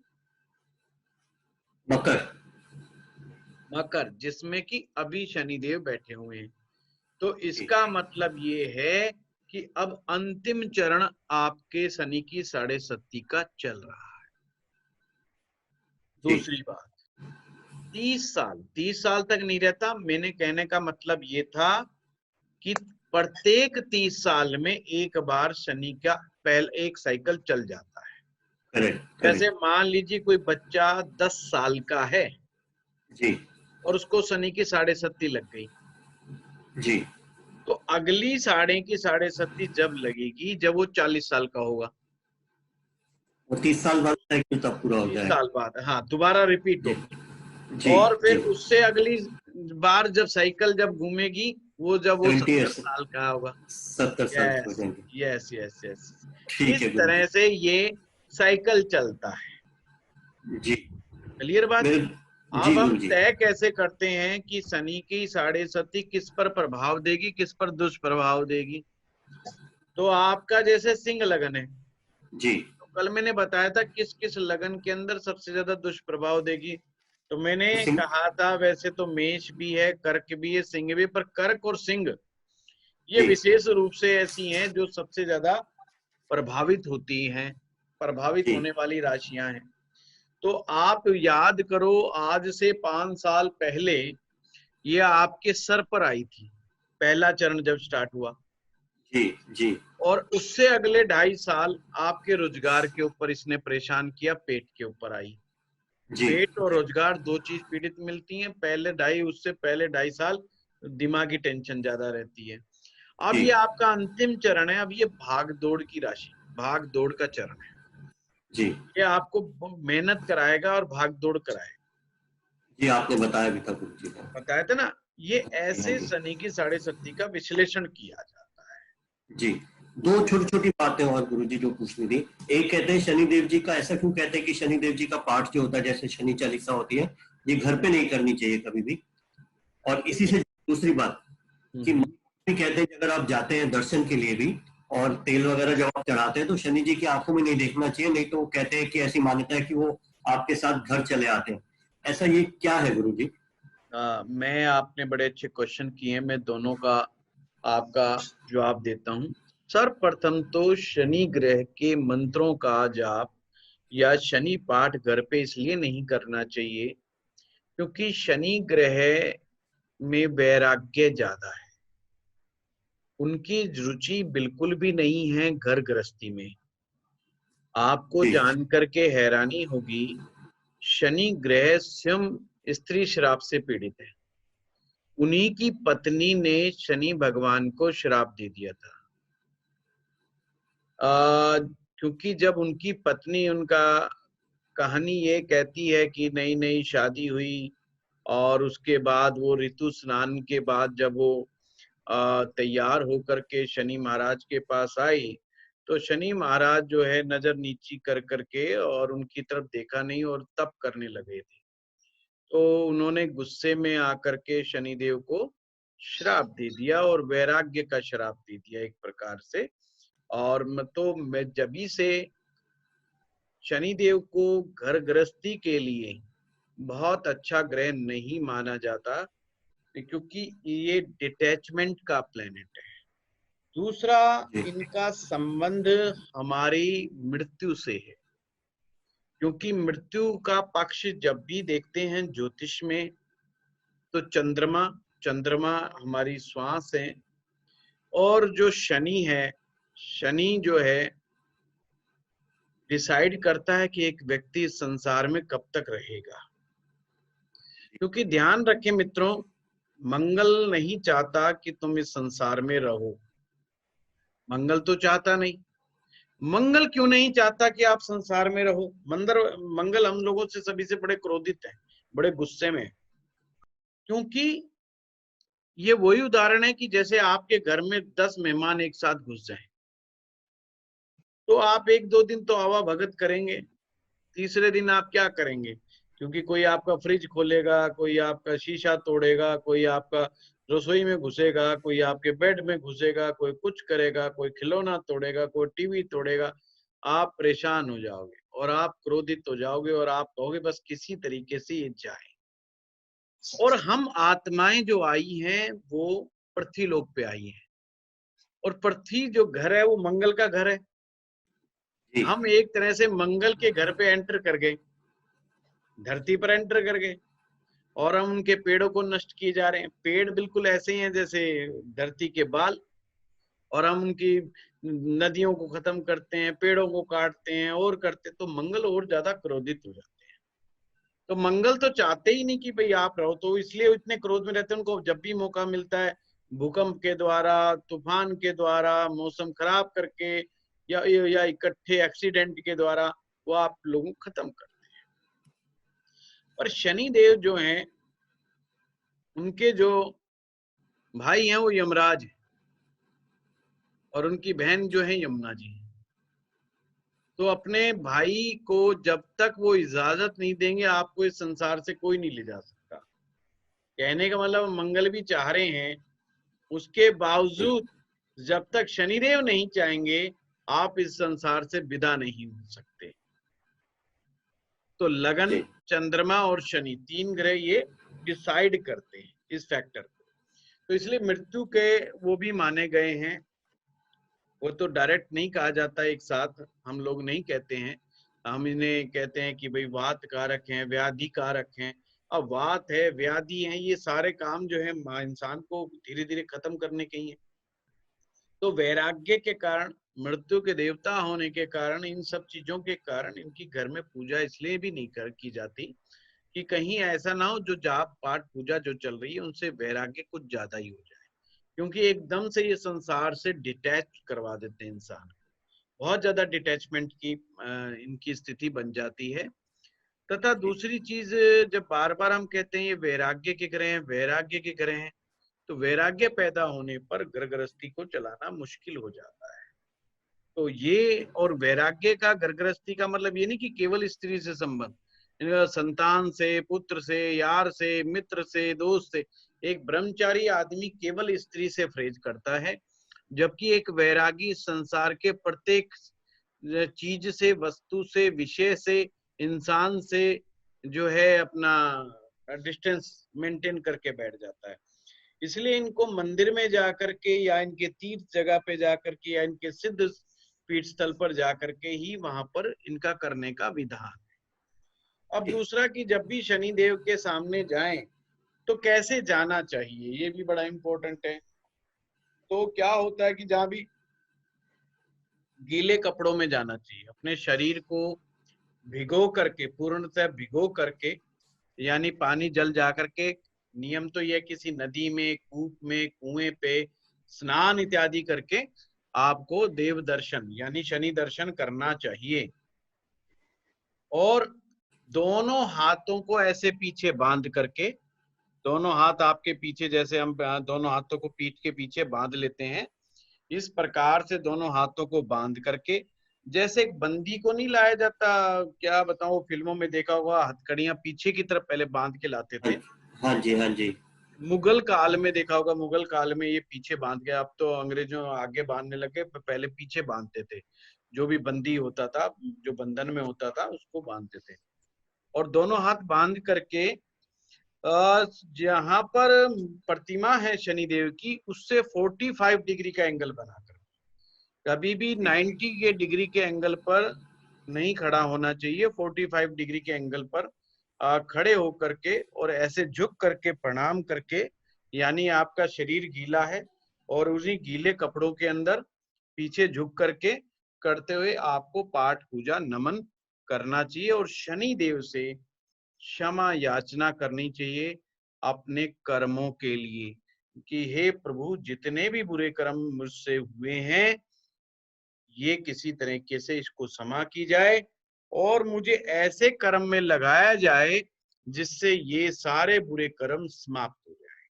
मकर, जिसमें कि अभी शनिदेव बैठे हुए हैं। तो इसका मतलब ये है कि अब अंतिम चरण आपके शनि की 7.5 का चल रहा है। दूसरी बात, 30 साल तक नहीं रहता। मैंने कहने का मतलब ये था कि प्रत्येक 30 साल में एक बार शनि का पहले एक साइकिल चल जाता है। जैसे मान लीजिए कोई बच्चा 10 साल का है जी, और उसको शनि की 7.5 लग गई जी, तो अगली 7.5 जब लगेगी, जब वो 40 साल का होगा। वो 30 साल बाद साइकिल तब पूरा हो जाएगा। 30 साल बाद, हाँ, दोबारा रिपीट होगी। और फिर उससे अगली बार जब साइकिल जब घूमेगी, वो जब वो 70 साल का होगा। 70 साल। Yes yes yes. इस तरह से ये साइकिल चलता है जी। क्लियर बात? अब हम तय कैसे करते हैं कि शनि की 7.5 किस पर प्रभाव देगी, किस पर दुष्प्रभाव देगी? तो आपका जैसे सिंह लगन है जी, तो कल मैंने बताया था किस किस लगन के अंदर सबसे ज्यादा दुष्प्रभाव देगी। तो मैंने कहा था वैसे तो मेष भी है, कर्क भी है, सिंह भी, पर कर्क और सिंह ये विशेष रूप से ऐसी हैं जो सबसे ज्यादा प्रभावित होती हैं, प्रभावित होने वाली राशियां हैं। तो आप याद करो, आज से 5 साल पहले ये आपके सर पर आई थी, पहला चरण जब स्टार्ट हुआ जी जी, और उससे अगले 2.5 साल आपके रोजगार के ऊपर इसने परेशान किया, पेट के ऊपर आई जी। पेट और रोजगार दो चीज पीड़ित मिलती हैं। उससे पहले 2.5 साल दिमागी टेंशन ज्यादा रहती है। अब ये आपका अंतिम चरण है। अब ये भाग दौड़ की राशि, भाग दौड़ का चरण है जी। ये आपको मेहनत कराएगा और भाग दौड़ कराएगा जी। आपने बताया भी था कुछ चीजें, बताया था ना। ये ऐसे शनि की 7.5 का विश्लेषण किया जाता है जी। दो छोटी छोटी बातें और गुरुजी जो पूछनी थी। एक कहते हैं शनिदेव जी का, ऐसा क्यों कहते हैं कि शनिदेव जी का पाठ जो होता है, जैसे शनि चालीसा होती है, ये घर पे नहीं करनी चाहिए कभी भी? और इसी से दूसरी बात कि कहते हैं कि अगर आप जाते हैं दर्शन के लिए भी और तेल वगैरह जब आप चढ़ाते हैं तो शनि जी की आंखों में नहीं देखना चाहिए, नहीं तो वो कहते हैं कि ऐसी मान्यता है कि वो आपके साथ घर चले आते हैं। ऐसा ये क्या है गुरुजी? मैं आपने बड़े अच्छे क्वेश्चन किए हैं, मैं दोनों का आपका जवाब देता हूं। सर्वप्रथम तो शनि ग्रह के मंत्रों का जाप या शनि पाठ घर पे इसलिए नहीं करना चाहिए क्योंकि शनि ग्रह में वैराग्य ज्यादा है। उनकी रुचि बिल्कुल भी नहीं है घर गृहस्थी में। आपको जी जान करके हैरानी होगी, शनि ग्रह स्वयं स्त्री श्राप से पीड़ित है। उन्हीं की पत्नी ने शनि भगवान को श्राप दे दिया था। क्योंकि जब उनकी पत्नी, उनका कहानी ये कहती है कि नई नई शादी हुई और उसके बाद वो ऋतु स्नान के बाद जब वो तैयार होकर के शनि महाराज के पास आई तो शनि महाराज जो है नजर नीची कर करके और उनकी तरफ देखा नहीं और तप करने लगे थे। तो उन्होंने गुस्से में आकर के शनिदेव को श्राप दे दिया और वैराग्य का श्राप दे दिया एक प्रकार से। और मैं जभी से शनिदेव को घर गृहस्थी के लिए बहुत अच्छा ग्रह नहीं माना जाता क्योंकि ये डिटैचमेंट का प्लेनेट है। दूसरा, इनका संबंध हमारी मृत्यु से है, क्योंकि मृत्यु का पक्ष जब भी देखते हैं ज्योतिष में तो चंद्रमा हमारी श्वास है। और जो शनि है, शनि जो है डिसाइड करता है कि एक व्यक्ति इस संसार में कब तक रहेगा। क्योंकि ध्यान रखें मित्रों, मंगल नहीं चाहता कि तुम इस संसार में रहो। मंगल तो चाहता नहीं। मंगल क्यों नहीं चाहता कि आप संसार में रहो? मंगल हम लोगों से सभी से बड़े क्रोधित है, बड़े गुस्से में। क्योंकि ये वही उदाहरण है कि जैसे आपके घर में 10 मेहमान एक साथ घुस जाएं, तो आप 1-2 दिन तो हवा भगत करेंगे, तीसरे दिन आप क्या करेंगे? क्योंकि कोई आपका फ्रिज खोलेगा, कोई आपका शीशा तोड़ेगा, कोई आपका रसोई में घुसेगा, कोई आपके बेड में घुसेगा, कोई कुछ करेगा, कोई खिलौना तोड़ेगा, कोई टीवी तोड़ेगा। आप परेशान हो जाओगे और आप क्रोधित हो जाओगे और आप कहोगे बस किसी तरीके से ये जाए। और हम आत्माएं जो आई हैं वो पृथ्वी लोक पे आई हैं, और पृथ्वी जो घर है वो मंगल का घर है। हम एक तरह से मंगल के घर पे एंटर कर गए, धरती पर एंटर कर गए, और हम उनके पेड़ों को नष्ट किए जा रहे हैं। पेड़ बिल्कुल ऐसे ही हैं जैसे धरती के बाल, और हम उनकी नदियों को खत्म करते हैं, पेड़ों को काटते हैं और करते, तो मंगल और ज्यादा क्रोधित हो जाते हैं। तो मंगल तो चाहते ही नहीं कि भाई आप रहो, तो इसलिए इतने क्रोध में रहते हैं। उनको जब भी मौका मिलता है भूकंप के द्वारा, तूफान के द्वारा, मौसम खराब करके या इकट्ठे एक्सीडेंट के द्वारा वो आप लोगों को खत्म करते हैं। पर शनि देव जो हैं, उनके जो भाई हैं वो यमराज है और उनकी बहन जो है यमुना जी। तो अपने भाई को जब तक वो इजाजत नहीं देंगे आपको इस संसार से कोई नहीं ले जा सकता। कहने का मतलब मंगल भी चाह रहे हैं, उसके बावजूद जब तक शनिदेव नहीं चाहेंगे आप इस संसार से विदा नहीं हो सकते। तो लगन, चंद्रमा और शनि, 3 ग्रह ये डिसाइड करते हैं इस फैक्टर को। तो इसलिए मृत्यु के वो भी माने गए हैं। वो तो डायरेक्ट नहीं कहा जाता एक साथ, हम लोग नहीं कहते हैं। हम इन्हें कहते हैं कि भाई वात कारक हैं, व्याधि कारक हैं। अब वात है, व्याधि है, ये सारे काम जो है इंसान को धीरे धीरे खत्म करने के ही है। तो वैराग्य के कारण, मृत्यु के देवता होने के कारण, इन सब चीजों के कारण इनकी घर में पूजा इसलिए भी नहीं की जाती कि कहीं ऐसा ना हो जो जाप पाठ पूजा जो चल रही है उनसे वैराग्य कुछ ज्यादा ही हो जाए। क्योंकि एकदम से ये संसार से डिटैच करवा देते हैं इंसान, बहुत ज्यादा डिटैचमेंट की इनकी स्थिति बन जाती है। तथा दूसरी चीज, जब बार बार हम कहते हैं ये वैराग्य के ग्रह हैं, वैराग्य के ग्रह हैं, तो वैराग्य पैदा होने पर घर गृहस्थी को चलाना मुश्किल हो जाता है। तो ये, और वैराग्य का घर गृहस्थी का मतलब ये नहीं कि केवल स्त्री से संबंध, संतान से, पुत्र से, यार से, मित्र से, दोस्त से। एक ब्रह्मचारी आदमी केवल स्त्री से फ्रेज करता है, जबकि एक वैरागी संसार के प्रत्येक चीज से, वस्तु से, विषय से, इंसान से जो है अपना डिस्टेंस मेंटेन करके बैठ जाता है। इसलिए इनको मंदिर में जाकर के या इनके तीर्थ जगह पे जाकर के या इनके सिद्ध पीठ स्थल पर जाकर के ही वहां पर इनका करने का विधान। अब दूसरा कि जब भी शनि देव के सामने जाएं तो कैसे जाना चाहिए, ये भी बड़ा इंपॉर्टेंट है। तो क्या होता है कि जहां भी गीले कपड़ों में जाना चाहिए, अपने शरीर को भिगो करके, पूर्णतः भिगो करके, यानी पानी जल जा करके, नियम तो यह किसी नदी में, कूप में, कुएं पे स्नान इत्यादि करके आपको देव दर्शन यानी शनि दर्शन करना चाहिए। और दोनों हाथों को ऐसे पीछे बांध करके, दोनों हाथ आपके पीछे, जैसे हम दोनों हाथों को पीठ के पीछे बांध लेते हैं, इस प्रकार से दोनों हाथों को बांध करके, जैसे एक बंदी को नहीं लाया जाता, क्या बताऊं, फिल्मों में देखा होगा, हथकड़ियां पीछे की तरफ पहले बांध के लाते थे। हाँ जी, हाँ जी। मुगल काल में देखा होगा, मुगल काल में ये पीछे बांध के, अब तो अंग्रेजों आगे बांधने लगे, पहले पीछे बांधते थे। जो भी बंदी होता था, जो बंधन में होता था, उसको बांधते थे। और दोनों हाथ बांध करके जहां पर प्रतिमा है शनिदेव की, उससे 45 डिग्री का एंगल बनाकर, कभी भी 90 के डिग्री के एंगल पर नहीं खड़ा होना चाहिए, 45 डिग्री के एंगल पर खड़े होकर के और ऐसे झुक करके प्रणाम करके, यानी आपका शरीर गीला है और उसी गीले कपड़ों के अंदर पीछे झुक करके करते हुए आपको पाठ पूजा नमन करना चाहिए और शनि देव से क्षमा याचना करनी चाहिए अपने कर्मों के लिए कि हे प्रभु, जितने भी बुरे कर्म मुझसे हुए हैं, ये किसी तरीके से इसको क्षमा की जाए और मुझे ऐसे कर्म में लगाया जाए जिससे ये सारे बुरे कर्म समाप्त हो जाए।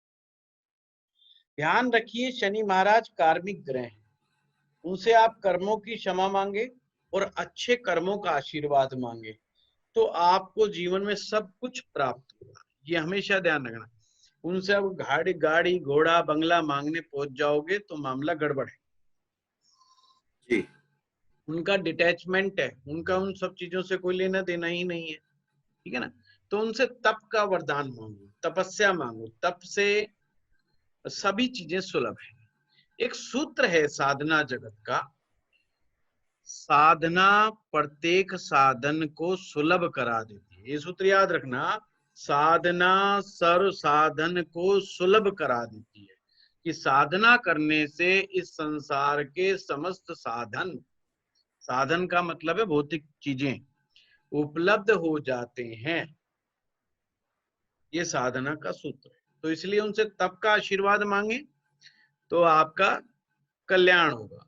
ध्यान रखिए, शनि महाराज कार्मिक ग्रह हैं, उनसे आप कर्मों की क्षमा मांगे और अच्छे कर्मों का आशीर्वाद मांगे तो आपको जीवन में सब कुछ प्राप्त होगा। ये हमेशा ध्यान रखना। उनसे अब गाड़ी घोड़ा बंगला मांगने पहुंच जाओगे तो मामला गड़बड़ है जी। उनका डिटैचमेंट है, उनका उन सब चीजों से कोई लेना देना ही नहीं है, ठीक है ना। तो उनसे तप का वरदान मांगो, तपस्या मांगो, तप से सभी चीजें सुलभ है। एक सूत्र है साधना जगत का, साधना प्रत्येक साधन को सुलभ करा देती है। ये सूत्र याद रखना, साधना सर्व साधन को सुलभ करा देती है, कि साधना करने से इस संसार के समस्त साधन, साधन का मतलब है भौतिक चीजें, उपलब्ध हो जाते हैं। ये साधना का सूत्र है। तो इसलिए उनसे तप का आशीर्वाद मांगे तो आपका कल्याण होगा।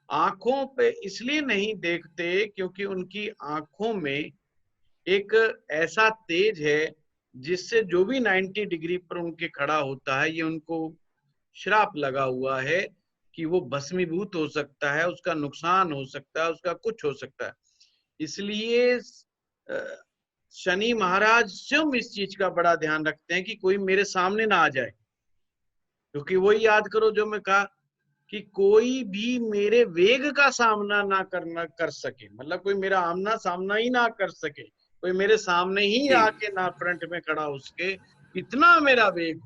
आंखों पे इसलिए नहीं देखते क्योंकि उनकी आंखों में एक ऐसा तेज है जिससे जो भी 90 डिग्री पर उनके खड़ा होता है, ये उनको श्राप लगा हुआ है कि वो भस्मीभूत हो सकता है, उसका नुकसान हो सकता है, उसका कुछ हो सकता है। इसलिए शनि महाराज स्वयं इस चीज का बड़ा ध्यान रखते हैं कि कोई मेरे सामने ना आ जाए, क्योंकि वही याद करो जो मैं कहा कि कोई भी मेरे वेग का सामना ना कर सके, मतलब कोई मेरा आमना सामना ही ना कर सके, कोई मेरे सामने ही आके ना फ्रंट में खड़ा हो सके, इतना मेरा वेग।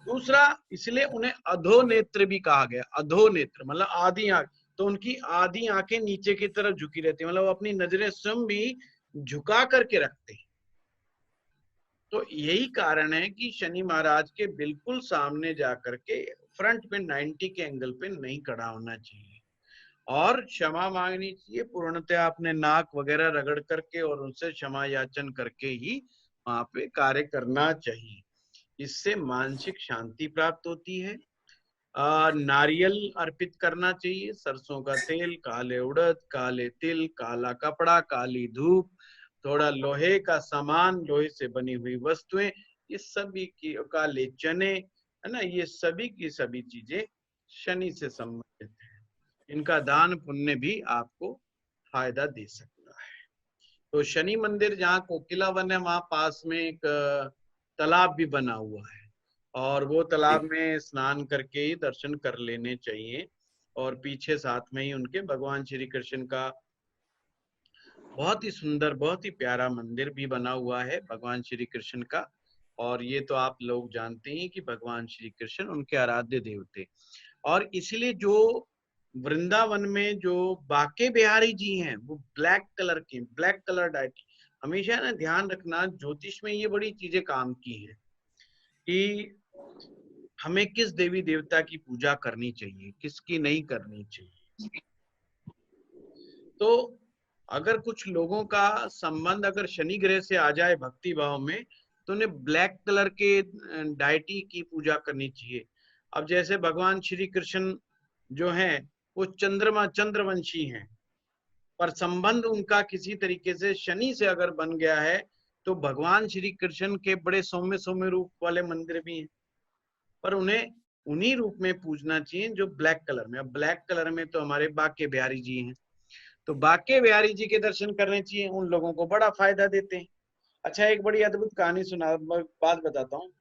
दूसरा, इसलिए उन्हें अधो नेत्र भी कहा गया। अधो नेत्र मतलब आधी आंख, तो उनकी आधी आंखें नीचे की तरफ झुकी रहती है, मतलब वो अपनी नजरें स्वयं भी झुका करके रखते हैं। तो यही कारण है कि शनि महाराज के बिल्कुल सामने जाकर के फ्रंट पे 90 के एंगल पे नहीं खड़ा होना चाहिए और क्षमा मांगनी चाहिए। पूर्णतः अपने नाक वगैरह रगड़ करके और उनसे क्षमा याचन करके ही वहां पे कार्य करना चाहिए। इससे मानसिक शांति प्राप्त होती है। नारियल अर्पित करना चाहिए, सरसों का तेल, काले उड़द, काले तिल, काला कपड़ा, काली धूप, थोड़ा लोहे का सामान, लोहे से बनी हुई वस्तुएं, ये सभी की, काले चने, है ना, ये सभी की सभी चीजें शनि से संबंधित है। इनका दान पुण्य भी आपको फायदा दे सकता है। तो शनि मंदिर जहाँ कोकिला वन है, वहां पास में एक तालाब भी बना हुआ है और वो तालाब में स्नान करके ही दर्शन कर लेने चाहिए। और पीछे साथ में ही उनके भगवान श्री कृष्ण का बहुत ही सुंदर, बहुत ही प्यारा मंदिर भी बना हुआ है भगवान श्री कृष्ण का। और ये तो आप लोग जानते हैं कि भगवान श्री कृष्ण उनके आराध्य देवते। और इसलिए जो वृंदावन में जो बाके बिहारी जी हैं वो ब्लैक कलर के, ब्लैक कलर डाइट। हमेशा ना ध्यान रखना, ज्योतिष में ये बड़ी चीजें काम की हैं कि हमें किस देवी देवता की पूजा करनी चाहिए, किसकी नहीं करनी चाहिए। तो अगर कुछ लोगों का संबंध अगर शनि ग्रह से आ जाए भक्ति भाव में, तो उन्हें ब्लैक कलर के डाइटी की पूजा करनी चाहिए। अब जैसे भगवान श्री कृष्ण जो हैं वो चंद्रवंशी हैं, पर संबंध उनका किसी तरीके से शनि से अगर बन गया है, तो भगवान श्री कृष्ण के बड़े सौम्य सौम्य रूप वाले मंदिर भी हैं, पर उन्हें उन्हीं रूप में पूजना चाहिए जो ब्लैक कलर में। अब ब्लैक कलर में तो हमारे बाके बिहारी जी हैं, तो बाके बिहारी जी के दर्शन करने चाहिए, उन लोगों को बड़ा फायदा देते हैं। अच्छा, एक बड़ी अद्भुत कहानी सुना, बात बताता हूँ।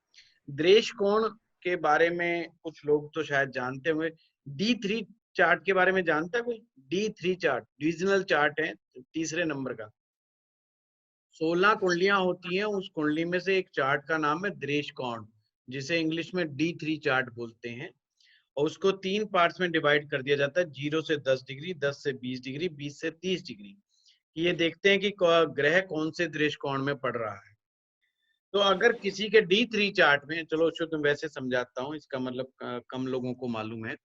दृष्टि कोण के बारे में कुछ लोग तो शायद जानते होंगे। D3 चार्ट के बारे में जानता है कोई? D3 चार्ट डिविजनल चार्ट है, तीसरे नंबर का। 16 कुंडलियां होती हैं, उस कुंडली में से एक चार्ट का नाम है दृष्टि कोण, जिसे इंग्लिश में D3 चार्ट बोलते हैं। और उसको 3 पार्ट्स में डिवाइड कर दिया जाता है, 0 से 10 डिग्री, 10 से 20 डिग्री, 20 से 30 डिग्री। ये देखते हैं कि ग्रह कौन से दृष्टि कोण में पड़ रहा है। तो अगर किसी के D3 चार्ट में, चलो शुद्ध वैसे समझाता हूँ, इसका मतलब कम लोगों को मालूम है।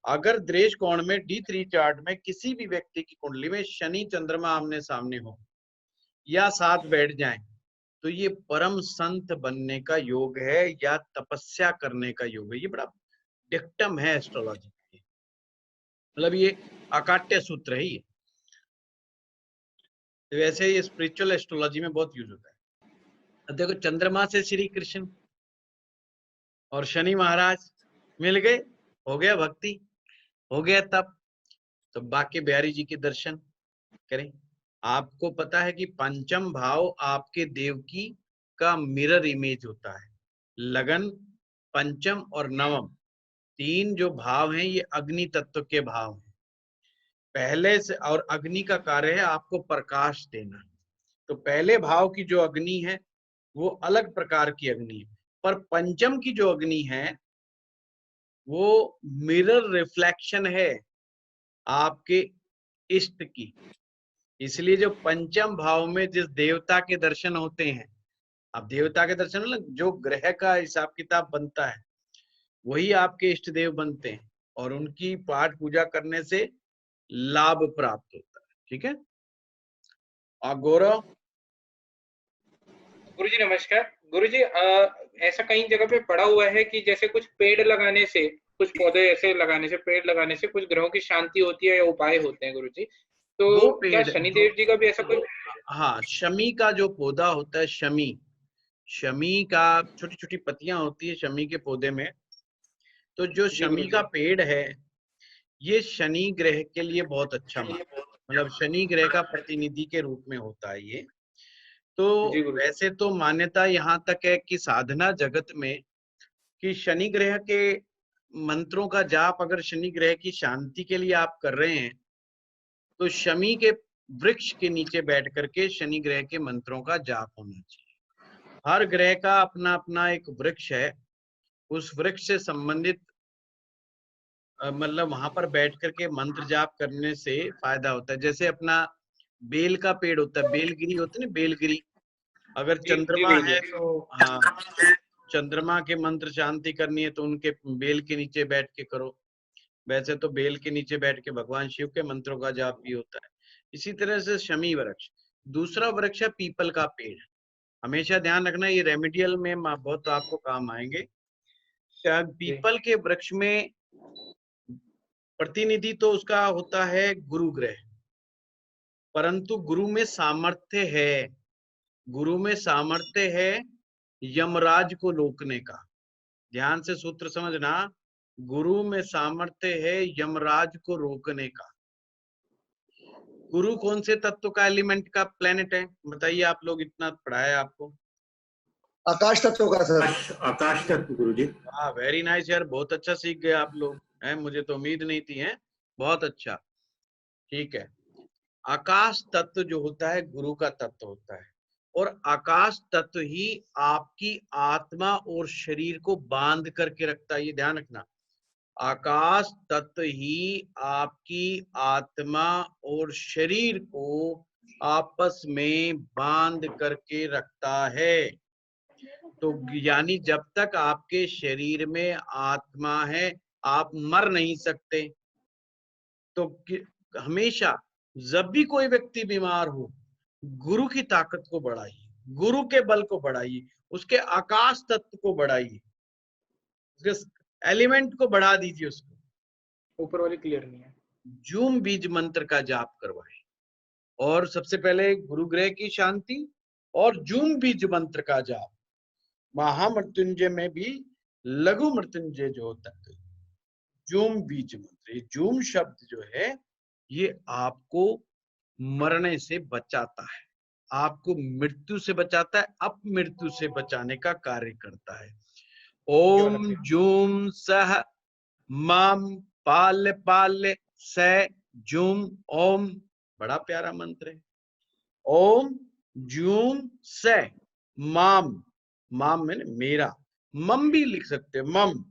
अगर दृष्टि कोण में D3 चार्ट में किसी भी व्यक्ति की कुंडली में शनि चंद्रमा आमने सामने हो या साथ बैठ जाएं, तो ये परम संत बनने का योग है या तपस्या करने का योग है। ये बड़ा डिक्टम है एस्ट्रोलॉजी, मतलब ये अकाट्य सूत्र है। ये तो वैसे ये स्पिरिचुअल एस्ट्रोलॉजी में बहुत यूज होता है। अब देखो, चंद्रमा से श्री कृष्ण और शनि महाराज मिल गए, हो गया भक्ति, हो गया तप। तो बाके बिहारी जी के दर्शन करें। आपको पता है कि पंचम भाव आपके देवकी का मिरर इमेज होता है। लगन, पंचम और नवम, 3 जो भाव हैं ये अग्नि तत्व के भाव हैं पहले से। और अग्नि का कार्य है आपको प्रकाश देना। तो पहले भाव की जो अग्नि है वो अलग प्रकार की अग्नि है, पर पंचम की जो अग्नि है वो मिरर रिफ्लेक्शन है आपके इष्ट की। इसलिए जो पंचम भाव में जिस देवता के दर्शन होते हैं, अब देवता के दर्शन मतलब जो ग्रह का हिसाब किताब बनता है वही आपके इष्ट देव बनते हैं, और उनकी पाठ पूजा करने से लाभ प्राप्त होता है। ठीक है। और गौरव? गुरुजी नमस्कार। गुरुजी ऐसा कई जगह पे पढ़ा हुआ है कि जैसे कुछ पेड़ लगाने से, कुछ पौधे ऐसे लगाने से, पेड़ लगाने से कुछ ग्रहों की शांति होती है या उपाय होते हैं गुरुजी। तो क्या शनिदेव जी का भी ऐसा कोई? हाँ, शमी का जो पौधा होता है, शमी का छोटी छोटी पत्तियां होती है शमी के पौधे में। तो जो शमी का पेड़ है ये शनि ग्रह के लिए बहुत अच्छा मतलब शनि ग्रह का प्रतिनिधि के रूप में होता है ये। तो वैसे तो मान्यता यहाँ तक है कि साधना जगत में कि शनि ग्रह के मंत्रों का जाप अगर शनि ग्रह की शांति के लिए आप कर रहे हैं, तो शमी के वृक्ष के नीचे बैठ करके शनि ग्रह के मंत्रों का जाप होना चाहिए। हर ग्रह का अपना अपना एक वृक्ष है, उस वृक्ष से संबंधित मतलब वहां पर बैठ करके मंत्र जाप करने से फायदा होता है। जैसे अपना बेल का पेड़ होता है, बेलगिरी होती है ना, बेलगिरी। अगर चंद्रमा है तो हाँ, चंद्रमा के मंत्र शांति करनी है तो उनके बेल के नीचे बैठ के करो। वैसे तो बेल के नीचे बैठ के भगवान शिव के मंत्रों का जाप भी होता है। इसी तरह से शमी वृक्ष। दूसरा वृक्ष है पीपल का पेड़। हमेशा ध्यान रखना, ये रेमेडियल में बहुत आपको काम आएंगे। पीपल के वृक्ष में प्रतिनिधि तो उसका होता है गुरु ग्रह, परंतु गुरु में सामर्थ्य है, गुरु में सामर्थ्य है यमराज को रोकने का। ध्यान से सूत्र समझना, गुरु में सामर्थ्य है यमराज को रोकने का। गुरु कौन से तत्व का, एलिमेंट का प्लेनेट है बताइए? आप लोग, इतना पढ़ाया आपको। आकाश तत्व का सर। आकाश तत्व गुरुजी। हाँ, वेरी नाइस यार, बहुत अच्छा सीख गए आप लोग हैं, मुझे तो उम्मीद नहीं थी है। बहुत अच्छा, ठीक है। आकाश तत्व जो होता है गुरु का तत्व होता है। और आकाश तत्व ही आपकी आत्मा और शरीर को बांध करके रखता है, ये ध्यान रखना। आकाश तत्व ही आपकी आत्मा और शरीर को आपस में बांध करके रखता है। तो यानी जब तक आपके शरीर में आत्मा है आप मर नहीं सकते। तो हमेशा जब भी कोई व्यक्ति बीमार हो, गुरु की ताकत को बढ़ाइए, गुरु के बल को बढ़ाइए, उसके आकाश तत्व को बढ़ाइए, उसके एलिमेंट को बढ़ा दीजिए, उसको। ऊपर वाली क्लियर नहीं है। जूम बीज मंत्र का जाप करवाए, और सबसे पहले गुरु ग्रह की शांति और जूम बीज मंत्र का जाप। महामृत्युंजय में भी लघु मृत्युंजय जो होता है, जूम बीज मंत्र, ये जूम शब्द जो है ये आपको मरने से बचाता है, आपको मृत्यु से बचाता है, अपमृत्यु से बचाने का कार्य करता है। ओम जूम सह माम पाल पाल से जूम ओम, बड़ा प्यारा मंत्र है। ओम जूम से माम, माम मैंने मेरा, मम भी लिख सकते हैं, मम,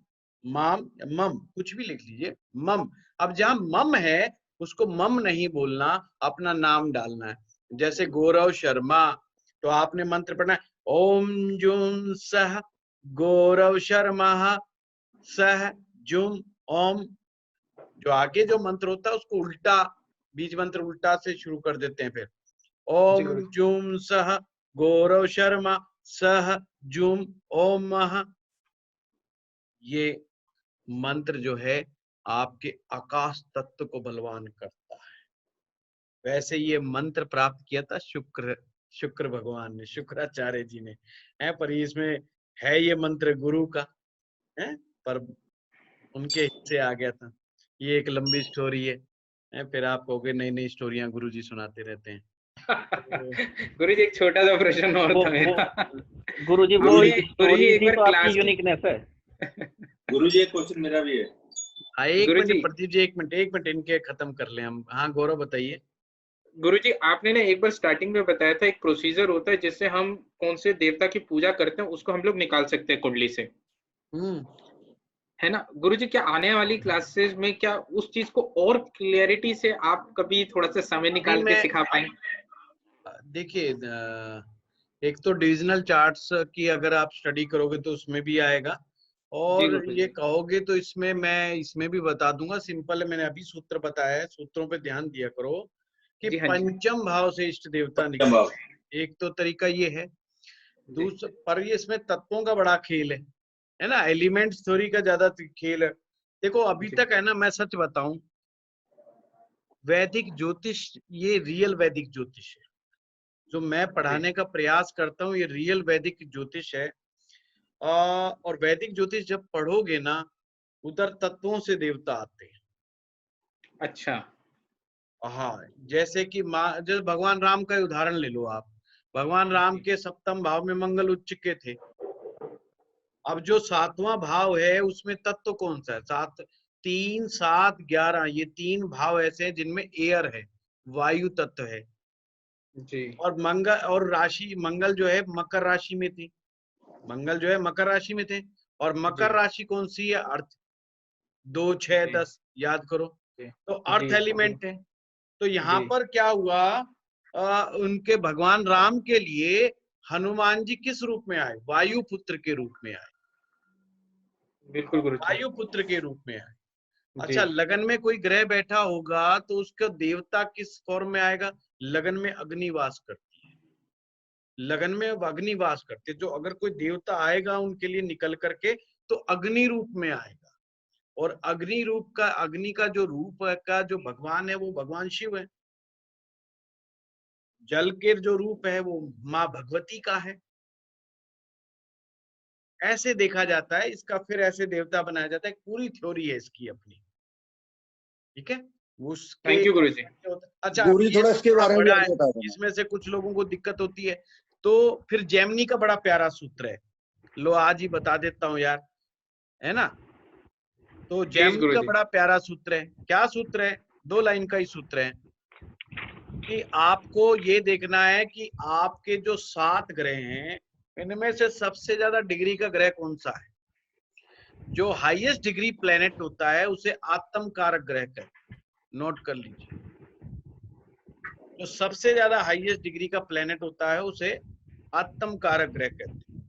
माम मम कुछ भी लिख लीजिए, मम। अब जहां मम है उसको मम नहीं बोलना, अपना नाम डालना है। जैसे गौरव शर्मा, तो आपने मंत्र पढ़ना है ओम जूम सह गौरव शर्मा सह जूम ओम। जो आगे जो मंत्र होता है उसको उल्टा, बीज मंत्र उल्टा से शुरू कर देते हैं। फिर ओम जूम सह गौरव शर्मा सह जूम ओम। ये मंत्र जो है आपके आकाश तत्व को बलवान करता है। वैसे ये मंत्र प्राप्त किया था शुक्र भगवान ने, शुक्राचार्य जी ने, है, पर इसमें है ये मंत्र गुरु का है, पर उनके हिस्से आ गया था। ये एक लंबी स्टोरी है, फिर आप कहोगे नई नई स्टोरियां गुरुजी सुनाते रहते हैं। गुरुजी एक छोटा सा प्रश्न और था मेरा। गुरुजी वो स्टोरी थी तो आपकी यूनिकनेस है। गुरुजी एक क्वेश्चन मेरा भी है। एक मिनट प्रदीप जी, एक मिनट इनके खत्म कर ले हम। हाँ गौरव बताइए। गुरुजी आपने ना एक बार स्टार्टिंग में बताया था एक प्रोसीजर होता है जिससे हम कौन से देवता की पूजा करते हैं उसको हम लोग निकाल सकते हैं कुंडली से, है ना गुरुजी? क्या आने वाली क्लासेस में क्या उस चीज को और क्लियरिटी से आप कभी थोड़ा सा समय निकाल के सिखा पाएंगे? देखिए, एक तो डिविजनल चार्ट्स की अगर आप स्टडी करोगे तो उसमें भी आएगा, और ये कहोगे तो मैं इसमें भी बता दूंगा। सिंपल है, मैंने अभी सूत्र बताया है, सूत्रों पे ध्यान दिया करो कि पंचम भाव से इष्ट देवता निकले। एक तो तरीका ये है। दूसरा, पर ये इसमें तत्वों का बड़ा खेल है ना, एलिमेंट थ्योरी का ज्यादा खेल है। देखो अभी तक है ना, मैं सच बताऊं, वैदिक ज्योतिष ये रियल वैदिक ज्योतिष है। जो मैं पढ़ाने का प्रयास करता हूँ ये रियल वैदिक ज्योतिष है। और वैदिक ज्योतिष जब पढ़ोगे ना, उधर तत्वों से देवता आते हैं। अच्छा। हाँ, जैसे कि जैसे भगवान राम का उदाहरण ले लो आप। भगवान राम के सप्तम भाव में मंगल उच्च के थे। अब जो सातवां भाव है उसमें तत्व कौन सा है? 7, 3, 7, 11, ये 3 भाव ऐसे हैं जिनमें एयर है, वायु तत्व है जी। और मंगल और राशि, मंगल जो है मकर राशि में थी, मंगल जो है मकर राशि में थे। और मकर राशि कौन सी है? अर्थ। 2, 6, 10 याद करो, तो अर्थ एलिमेंट है। तो यहाँ पर क्या हुआ, उनके भगवान राम के लिए हनुमान जी किस रूप में आए? वायु पुत्र के रूप में आए। बिल्कुल गुरु, वायु पुत्र के रूप में आए। अच्छा, लगन में कोई ग्रह बैठा होगा तो उसका देवता किस फॉर्म में आएगा? लगन में अग्निवास करती है, लगन में अग्निवास करते। जो अगर कोई देवता आएगा उनके लिए निकल करके तो अग्नि रूप में आएगा। और अग्नि रूप का, अग्नि का जो रूप का जो भगवान है वो भगवान शिव है। जल के जो रूप है वो माँ भगवती का है। ऐसे देखा जाता है इसका, फिर ऐसे देवता बनाया जाता है। पूरी थ्योरी है इसकी अपनी, ठीक है। थैंक यू गुरुजी। अच्छा, थोड़ा इसके बारे में बता दो। इसमें से कुछ लोगों को दिक्कत होती है, तो फिर जेमिनी का बड़ा प्यारा सूत्र है, लो आज ही बता देता हूँ यार, है ना। तो जेमिनी का बड़ा प्यारा सूत्र है। क्या सूत्र है? 2 लाइन का ही सूत्र है। कि आपको ये देखना है कि आपके जो 7 ग्रह हैं इनमें से सबसे ज्यादा डिग्री का ग्रह कौन सा है। जो हाईएस्ट डिग्री प्लेनेट होता है उसे आत्म कारक ग्रह कहते हैं, नोट कर लीजिए। जो सबसे ज्यादा हाईएस्ट डिग्री का प्लेनेट होता है उसे आत्म कारक ग्रह कहते हैं,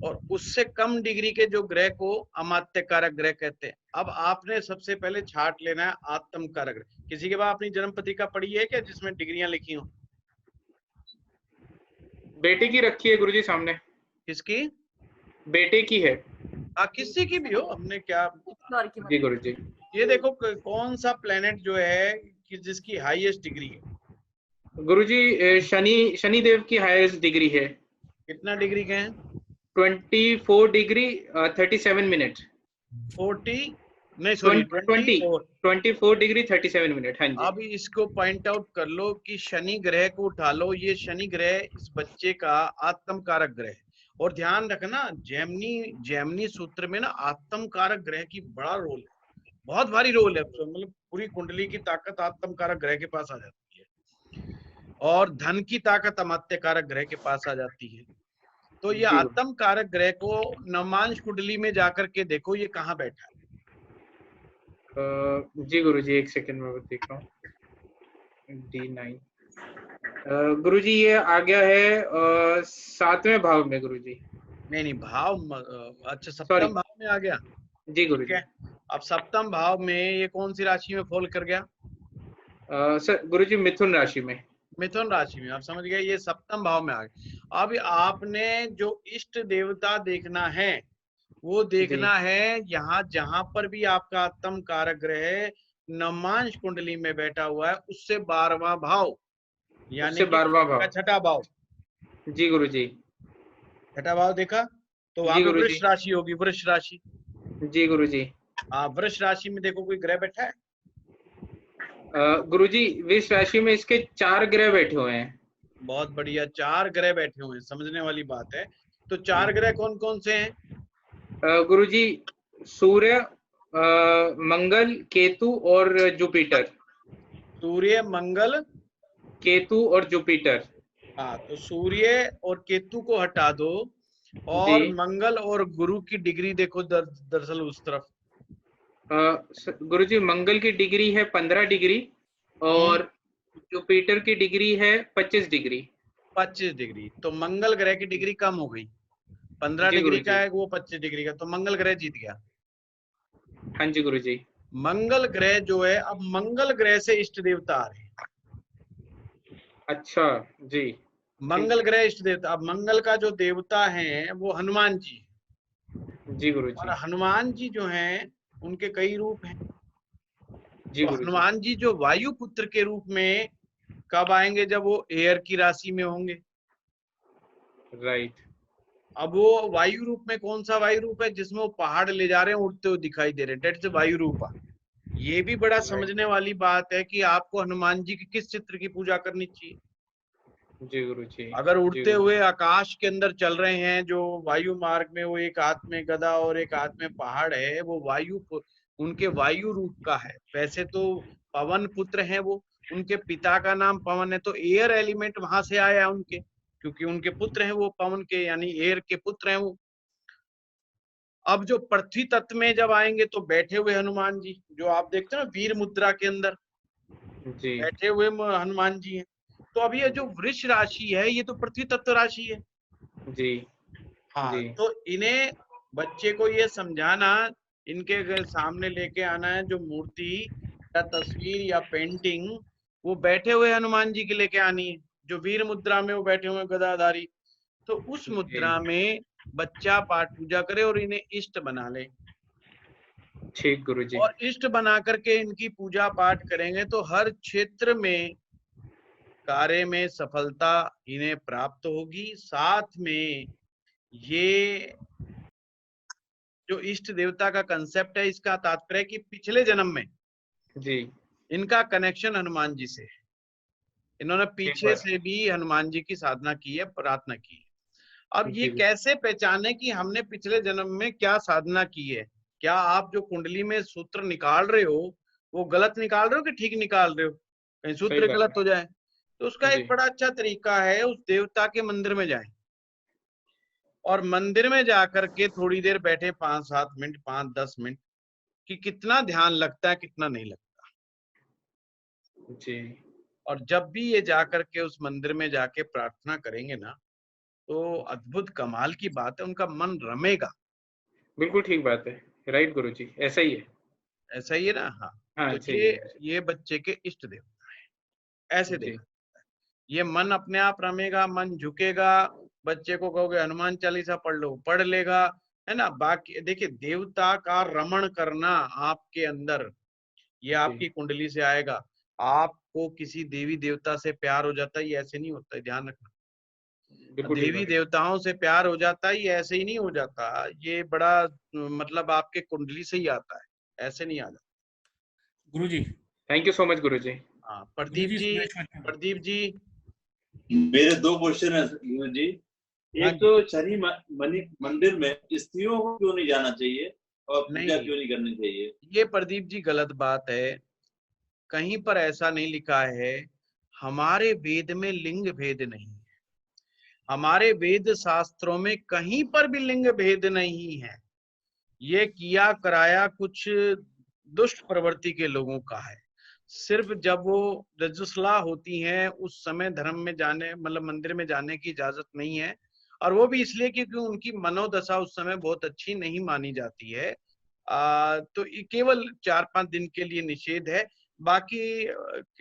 और उससे कम डिग्री के जो ग्रह को अमात्य कारक ग्रह कहते हैं। अब आपने सबसे पहले छाट लेना है आत्म कारक ग्रह। किसी के पास अपनी जन्म पत्रिका पढ़ी है क्या जिसमें डिग्रियां लिखी हो? बेटे की रखी है गुरुजी सामने। किसकी? बेटे की है। किसी की भी हो, हमने क्या। जी गुरुजी। ये देखो कौन सा प्लेनेट जो है कि जिसकी हाईएस्ट डिग्री है। गुरुजी शनि देव की हाईएस्ट डिग्री है। कितना डिग्री के हैं? 24 डिग्री 37 मिनट। 40 नहीं सॉरी 24 डिग्री 37 मिनट। हाँ जी। अब इसको पॉइंट आउट कर लो कि शनि ग्रह को उठा लो। ये शनि ग्रह इस बच्चे का आत्म कारक ग्रह है। और ध्यान रखना जैमिनी सूत्र में ना आत्म कारक ग्रह की बड़ा रोल है, बहुत भारी रोल है। मतलब पूरी कुंडली की ताकत आत्म कारक ग्रह के पास आ जाती है और धन की ताकत अमात्य कारक ग्रह के पास आ जाती है। तो ये आत्म कारक ग्रह को नवमांश कुंडली में जाकर के देखो ये कहाँ बैठा है। जी गुरुजी एक सेकंड में देख रहा हूँ। D9 गुरुजी ये आ गया है 7वें भाव में गुरुजी। नहीं भाव, अच्छा सप्तम भाव में आ गया। जी गुरुजी। अब सप्तम भाव में ये कौन सी राशि में फॉल कर गया? सर गुरुजी मिथुन राशि में। मिथुन राशि में, आप समझ गए, ये सप्तम भाव में आ गया। अब आपने जो इष्ट देवता देखना है वो देखना है यहाँ जहां पर भी आपका आत्म कारक ग्रह नवमांश कुंडली में बैठा हुआ है उससे 12वां भाव, यानी 12वां भाव, छठा भाव। जी गुरुजी। छठा भाव देखा तो वहां पे वृष राशि होगी, वृष राशि। जी गुरुजी। वृष राशि में देखो कोई ग्रह बैठा है? गुरुजी वृष राशि में इसके 4 ग्रह बैठे हुए हैं। बहुत बढ़िया, 4 ग्रह बैठे हुए हैं, समझने वाली बात है। तो 4 ग्रह कौन कौन से हैं? गुरुजी सूर्य, मंगल, केतु और जुपिटर। सूर्य, मंगल, केतु और जुपिटर। हाँ, तो सूर्य और केतु को हटा दो और मंगल और गुरु की डिग्री देखो दरअसल उस तरफ। गुरुजी मंगल की डिग्री है 15 डिग्री और जुपिटर की डिग्री है 25 डिग्री। 25 डिग्री, तो मंगल ग्रह की डिग्री कम हो गई। 15 डिग्री का है वो 25 डिग्री का, तो मंगल ग्रह जीत गया। हाँ जी गुरुजी। मंगल ग्रह जो है, अब मंगल ग्रह से इष्ट देवता आ रहे हैं। अच्छा जी। मंगल ग्रह इष्ट देवता, अब मंगल का जो देवता है वो हनुमान जी। जी गुरुजी। और हनुमान जी जो हैं उनके कई रूप हैं। जी तो हनुमान जी जो वायु पुत्र के रूप में कब आएंगे? जब वो एयर की राशि में होंगे। राइट। अब वो वायु रूप में कौन सा वायु रूप है? जिसमें वो पहाड़ ले जा रहे हैं, उड़ते हुए दिखाई दे रहे हैं, डेट से वायु रूप। ये भी बड़ा समझने वाली बात है कि आपको हनुमान जी की किस चित्र की पूजा करनी चाहिए। जी गुरुजी। अगर उड़ते हुए आकाश के अंदर चल रहे हैं जो वायु मार्ग में, वो एक हाथ में गदा और एक हाथ में पहाड़ है, वो वायु उनके वायु रूप का है। वैसे तो पवन पुत्र हैं वो, उनके पिता का नाम पवन है, तो एयर एलिमेंट वहां से आया उनके, क्योंकि उनके पुत्र हैं वो पवन के, यानी एयर के पुत्र हैं वो। अब जो पृथ्वी तत्व में जब आएंगे तो बैठे हुए हनुमान जी जो आप देखते हैं ना वीर मुद्रा के अंदर जी बैठे हुए हनुमान जी हैं। तो अब ये जो वृष राशि है ये तो पृथ्वी तत्व राशि है। जी हाँ जी। तो इन्हें बच्चे को ये समझाना, इनके सामने लेके आना है जो मूर्ति या तस्वीर या पेंटिंग वो बैठे हुए हनुमान जी की लेके आनी है, जो वीर मुद्रा में वो बैठे हुए गदाधारी। तो उस मुद्रा में बच्चा पाठ पूजा करे और इन्हें इष्ट बना ले। ठीक गुरुजी। और इष्ट बना करके इनकी पूजा पाठ करेंगे तो हर क्षेत्र में कार्य में सफलता इन्हें प्राप्त होगी। साथ में ये जो इष्ट देवता का कंसेप्ट है इसका तात्पर्य कि पिछले जन्म में जी इनका कनेक्शन हनुमान जी से है। इन्होंने पीछे से भी हनुमान जी की साधना की है, प्रार्थना की है। अब ये कैसे पहचाने कि हमने पिछले जन्म में क्या साधना की है? क्या आप जो कुंडली में सूत्र निकाल रहे हो वो गलत निकाल रहे हो कि ठीक निकाल रहे हो, कहीं सूत्र गलत हो जाए। तो उसका एक बड़ा अच्छा तरीका है, उस देवता के मंदिर में जाएं और मंदिर में जाकर के थोड़ी देर बैठे 5-7 मिनट 5-10 मिनट कि कितना ध्यान लगता है कितना नहीं लगता जी। और जब भी ये जाकर के उस मंदिर में जाके प्रार्थना करेंगे ना, तो अद्भुत कमाल की बात है, उनका मन रमेगा। बिल्कुल ठीक बात है, राइट गुरुजी, ऐसा ही है। ऐसा ही है ना। हाँ, हाँ, तो ये बच्चे के इष्ट देवता है, ऐसे देखो, ये मन अपने आप रमेगा, मन झुकेगा। बच्चे को कहोगे हनुमान चालीसा पढ़ लो, पढ़ लेगा, है ना। बाकी देखिए, देवता का रमण करना आपके अंदर, ये आपकी कुंडली से आएगा। आपको किसी देवी देवता से प्यार हो जाता है, ये ऐसे नहीं होता है, ध्यान रखना। देवी देवताओं से प्यार हो जाता है, ये ऐसे ही नहीं हो जाता, ये बड़ा मतलब आपके कुंडली से ही आता है, ऐसे नहीं आ जाता। गुरुजी, थैंक यू सो मच गुरुजी। हाँ, प्रदीप जी मेरे 2 क्वेश्चन है गुरुजी। एक तो शनि मंदिर में स्त्रियों को क्यों नहीं जाना चाहिए और पूजा क्यों नहीं करनी चाहिए? ये प्रदीप जी गलत बात है, कहीं पर ऐसा नहीं लिखा है। हमारे वेद में लिंग भेद नहीं है, हमारे वेद शास्त्रों में कहीं पर भी लिंग भेद नहीं है। ये किया कराया कुछ दुष्ट प्रवृत्ति के लोगों का है। सिर्फ जब वो रजस्वला होती हैं उस समय धर्म में जाने, मतलब मंदिर में जाने की इजाजत नहीं है, और वो भी इसलिए क्योंकि उनकी मनोदशा उस समय बहुत अच्छी नहीं मानी जाती है। तो केवल 4-5 दिन के लिए निषेध है, बाकी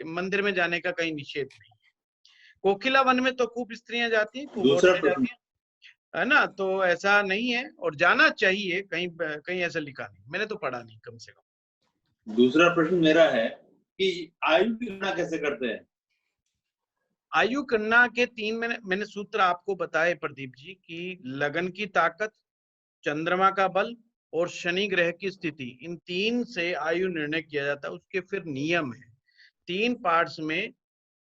मंदिर में जाने का कहीं निषेध नहीं है। कोकिला वन में तो खूब स्त्रियां जाती हैं, दूसरा जाती हैं, है ना, तो ऐसा नहीं है, और जाना चाहिए, कहीं ऐसा लिखा नहीं, मैंने तो पढ़ा नहीं कम से कम। दूसरा प्रश्न मेरा है कि आयु की गणना कैसे करते हैं? आयु गणना के 3 मैंने सूत्र आपको बताए प्रदीप जी, कि लगन की ताकत, चंद्रमा का बल और शनि ग्रह की स्थिति, इन 3 से आयु निर्णय किया जाता है। उसके फिर नियम है, 3 पार्ट्स में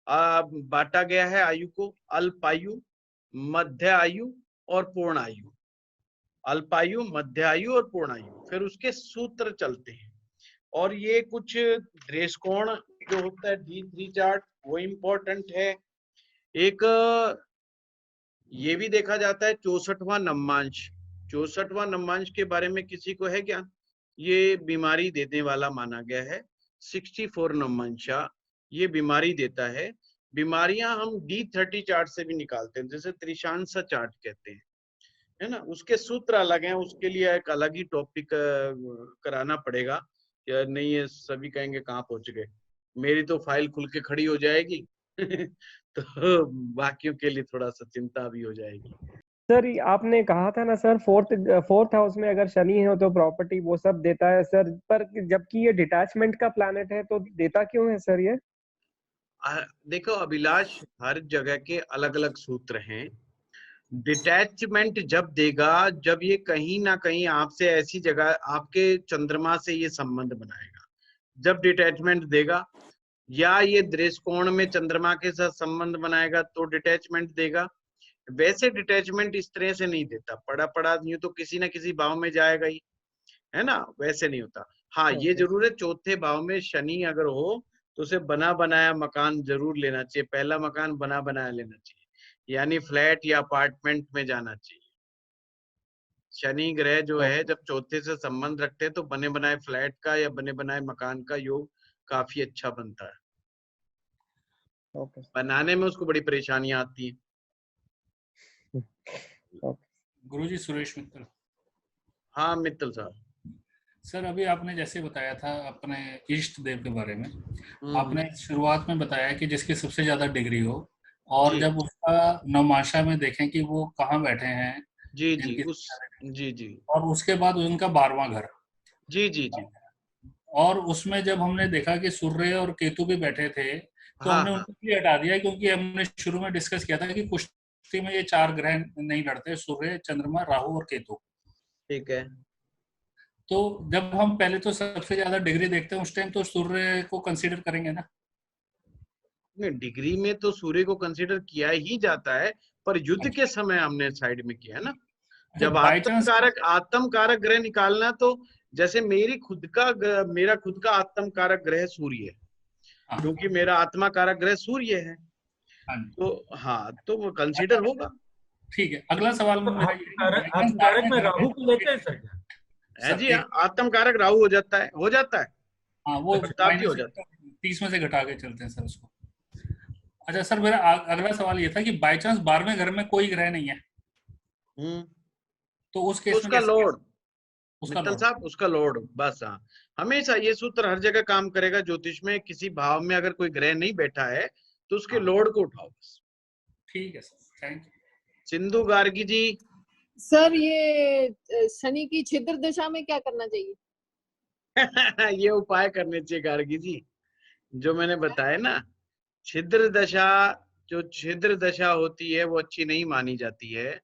बांटा गया है आयु को, अल्पायु, मध्य आयु और पूर्ण आयु। अल्पायु, मध्य आयु और पूर्ण आयु, फिर उसके सूत्र चलते हैं। और ये कुछ दृष्टिकोण जो होता है D3 चार्ट, वो इम्पोर्टेंट है। एक ये भी देखा जाता है 64वां नवमांश। 64वां नवमांश के बारे में किसी को है क्या? ये बीमारी देने वाला माना गया है। 64 नवमांशा ये बीमारी देता है। बीमारियां हम D30 चार्ट से भी निकालते हैं, जैसे त्रिशांसा चार्ट कहते हैं, है ना। उसके सूत्र अलग हैं, उसके लिए एक अलग ही टॉपिक कराना पड़ेगा, या नहीं ये सभी कहेंगे कहाँ पहुंच गए, मेरी तो फाइल खुल के खड़ी हो जाएगी तो बाकियों के लिए थोड़ा सा चिंता भी हो जाएगी। सर आपने कहा था ना सर, फोर्थ हाउस में अगर शनि हो तो प्रॉपर्टी वो सब देता है सर, पर जबकि ये डिटैचमेंट का प्लैनेट है तो देता क्यों है सर ये? देखो अभिलाष, हर जगह के अलग अलग सूत्र हैं। डिटैचमेंट जब देगा, जब ये कहीं ना कहीं आपसे ऐसी जगह, आपके चंद्रमा से ये संबंध बनाएगा, जब डिटैचमेंट देगा, या ये दृष्टिकोण में चंद्रमा के साथ संबंध बनाएगा तो डिटैचमेंट देगा। वैसे डिटैचमेंट इस तरह से नहीं देता, पड़ा पड़ा यूं तो किसी ना किसी भाव में जाएगा ही, है ना, वैसे नहीं होता। हाँ, ये जरूर है, चौथे भाव में शनि अगर हो तो उसे बना बनाया मकान जरूर लेना चाहिए, पहला मकान बना बनाया लेना चाहिए, यानी फ्लैट या अपार्टमेंट में जाना चाहिए। शनि ग्रह जो है जब चौथे से संबंध रखते हैं तो बने बनाए फ्लैट का या बने बनाए मकान का योग काफी अच्छा बनता है। बनाने में उसको बड़ी परेशानियां आती हैं। गुरुजी, सुरेश मित्तल। हाँ मित्तल साहब। सर अभी आपने जैसे बताया था अपने इष्ट देव के बारे में, आपने शुरुआत में बताया कि जिसकी सबसे ज्यादा डिग्री हो, और जब उसका नवमाशा में देखें कि वो कहाँ बैठे हैं, जी जी, और उसके बाद उनका 12वां घर, जी, और उसमें जब हमने देखा कि सूर्य और केतु भी बैठे थे, तो हमने उनको भी हटा दिया, क्योंकि हमने शुरू में डिस्कस किया था कि कुश्ती में ये 4 ग्रह नहीं लड़ते, सूर्य, चंद्रमा, राहु और केतु। ठीक है। तो जब हम पहले तो सबसे ज्यादा डिग्री देखते हैं उस टाइम तो सूर्य को कंसीडर करेंगे ना? नहीं, डिग्री में तो सूर्य को कंसीडर किया ही जाता है, पर युद्ध के समय हमने साइड में किया है ना। जब आत्म कारक ग्रह निकालना तो जैसे मेरा खुद का आत्म कारक ग्रह सूर्य है, क्योंकि मेरा आत्मा कारक ग्रह सूर्य है, तो हाँ, तो वो कंसीडर होगा। ठीक है, अगला सवाल कारक में राहु को लेते हैं सर क्या? है जी, आत्म कारक राहु हो जाता है। हाँ, वो प्रताप जी हो जाता है। 30 में से घटा के चलते हैं सर उसको। अच्छा सर, मेरा अगला सवाल ये था कि बाय चांस 12वें घर में कोई ग्रह नहीं है, तो उस केस उसका में लॉर्ड, उसका मित्तल साहब, उसका लॉर्ड, बस। हाँ, हमेशा ये सूत्र हर जगह काम करेगा ज्योतिष में। किसी भाव में अगर कोई ग्रह नहीं बैठा है तो उसके लॉर्ड को उठाओ बस। ठीक है sir, thank you. Sindhu Gargi ji. Sir, ये शनि की छिद्र दशा में क्या करना चाहिए? ये उपाय करने चाहिए गार्गी जी, जो मैंने बताया ना। छिद्र दशा होती है वो अच्छी नहीं मानी जाती है,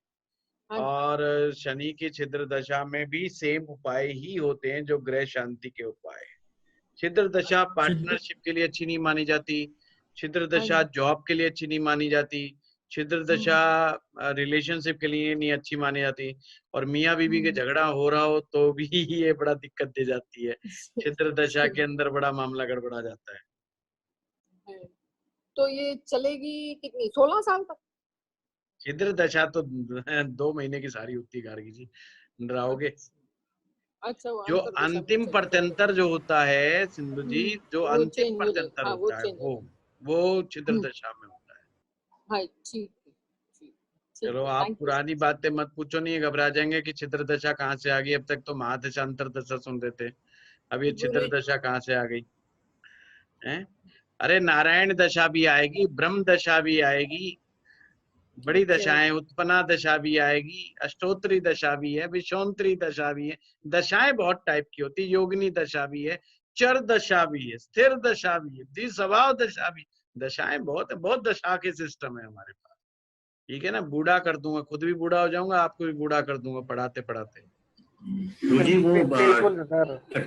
और शनि की छिद्र दशा में भी सेम उपाय ही होते हैं जो ग्रह शांति के उपाय। छिद्र दशा पार्टनरशिप के लिए अच्छी नहीं मानी जाती, छिद्र दशा जॉब के लिए अच्छी नहीं मानी जाती, छिद्र दशा रिलेशनशिप के लिए नहीं अच्छी मानी जाती, और मियाँ बीवी के झगड़ा हो रहा हो तो भी ये बड़ा दिक्कत दे जाती है। छिद्र दशा के अंदर बड़ा मामला गड़बड़ा जाता है। तो ये चलेगी कितनी, 16 साल तक? छिद्र दशा तो 2 महीने की सारी होती है गार्गी जी, डराओगे। अच्छा, जो अंतिम प्रत्यंतर जो होता है सिंधु जी, जो अंतिम प्रत्यंतर होता है वो छिद्र दशा में होता है। हाँ, ठीक। चलो, आप पुरानी बातें मत पूछो, नहीं घबरा जाएंगे कि छिद्र दशा कहाँ से आ गई। अब तक तो महादशा अंतर दशा सुनते थे, अब ये छिद्र दशा कहाँ से आ गई है? अरे नारायण दशा भी आएगी, ब्रह्म दशा भी आएगी, बड़ी दशाएं, उत्पन्ना दशा भी आएगी, अष्टोत्तरी दशा भी है, विषोत्तरी दशा भी है। दशाएं बहुत टाइप की होती है, योगिनी दशा भी है, चर दशा भी है, स्थिर दशा भी है, द्विस्वभाव दशा भी। दशाएं बहुत दशा के सिस्टम है हमारे पास। ठीक है ना, बूढ़ा कर दूंगा, खुद भी बूढ़ा हो जाऊंगा, आपको भी बूढ़ा कर दूंगा पढ़ाते पढ़ाते। गुरुजी, वो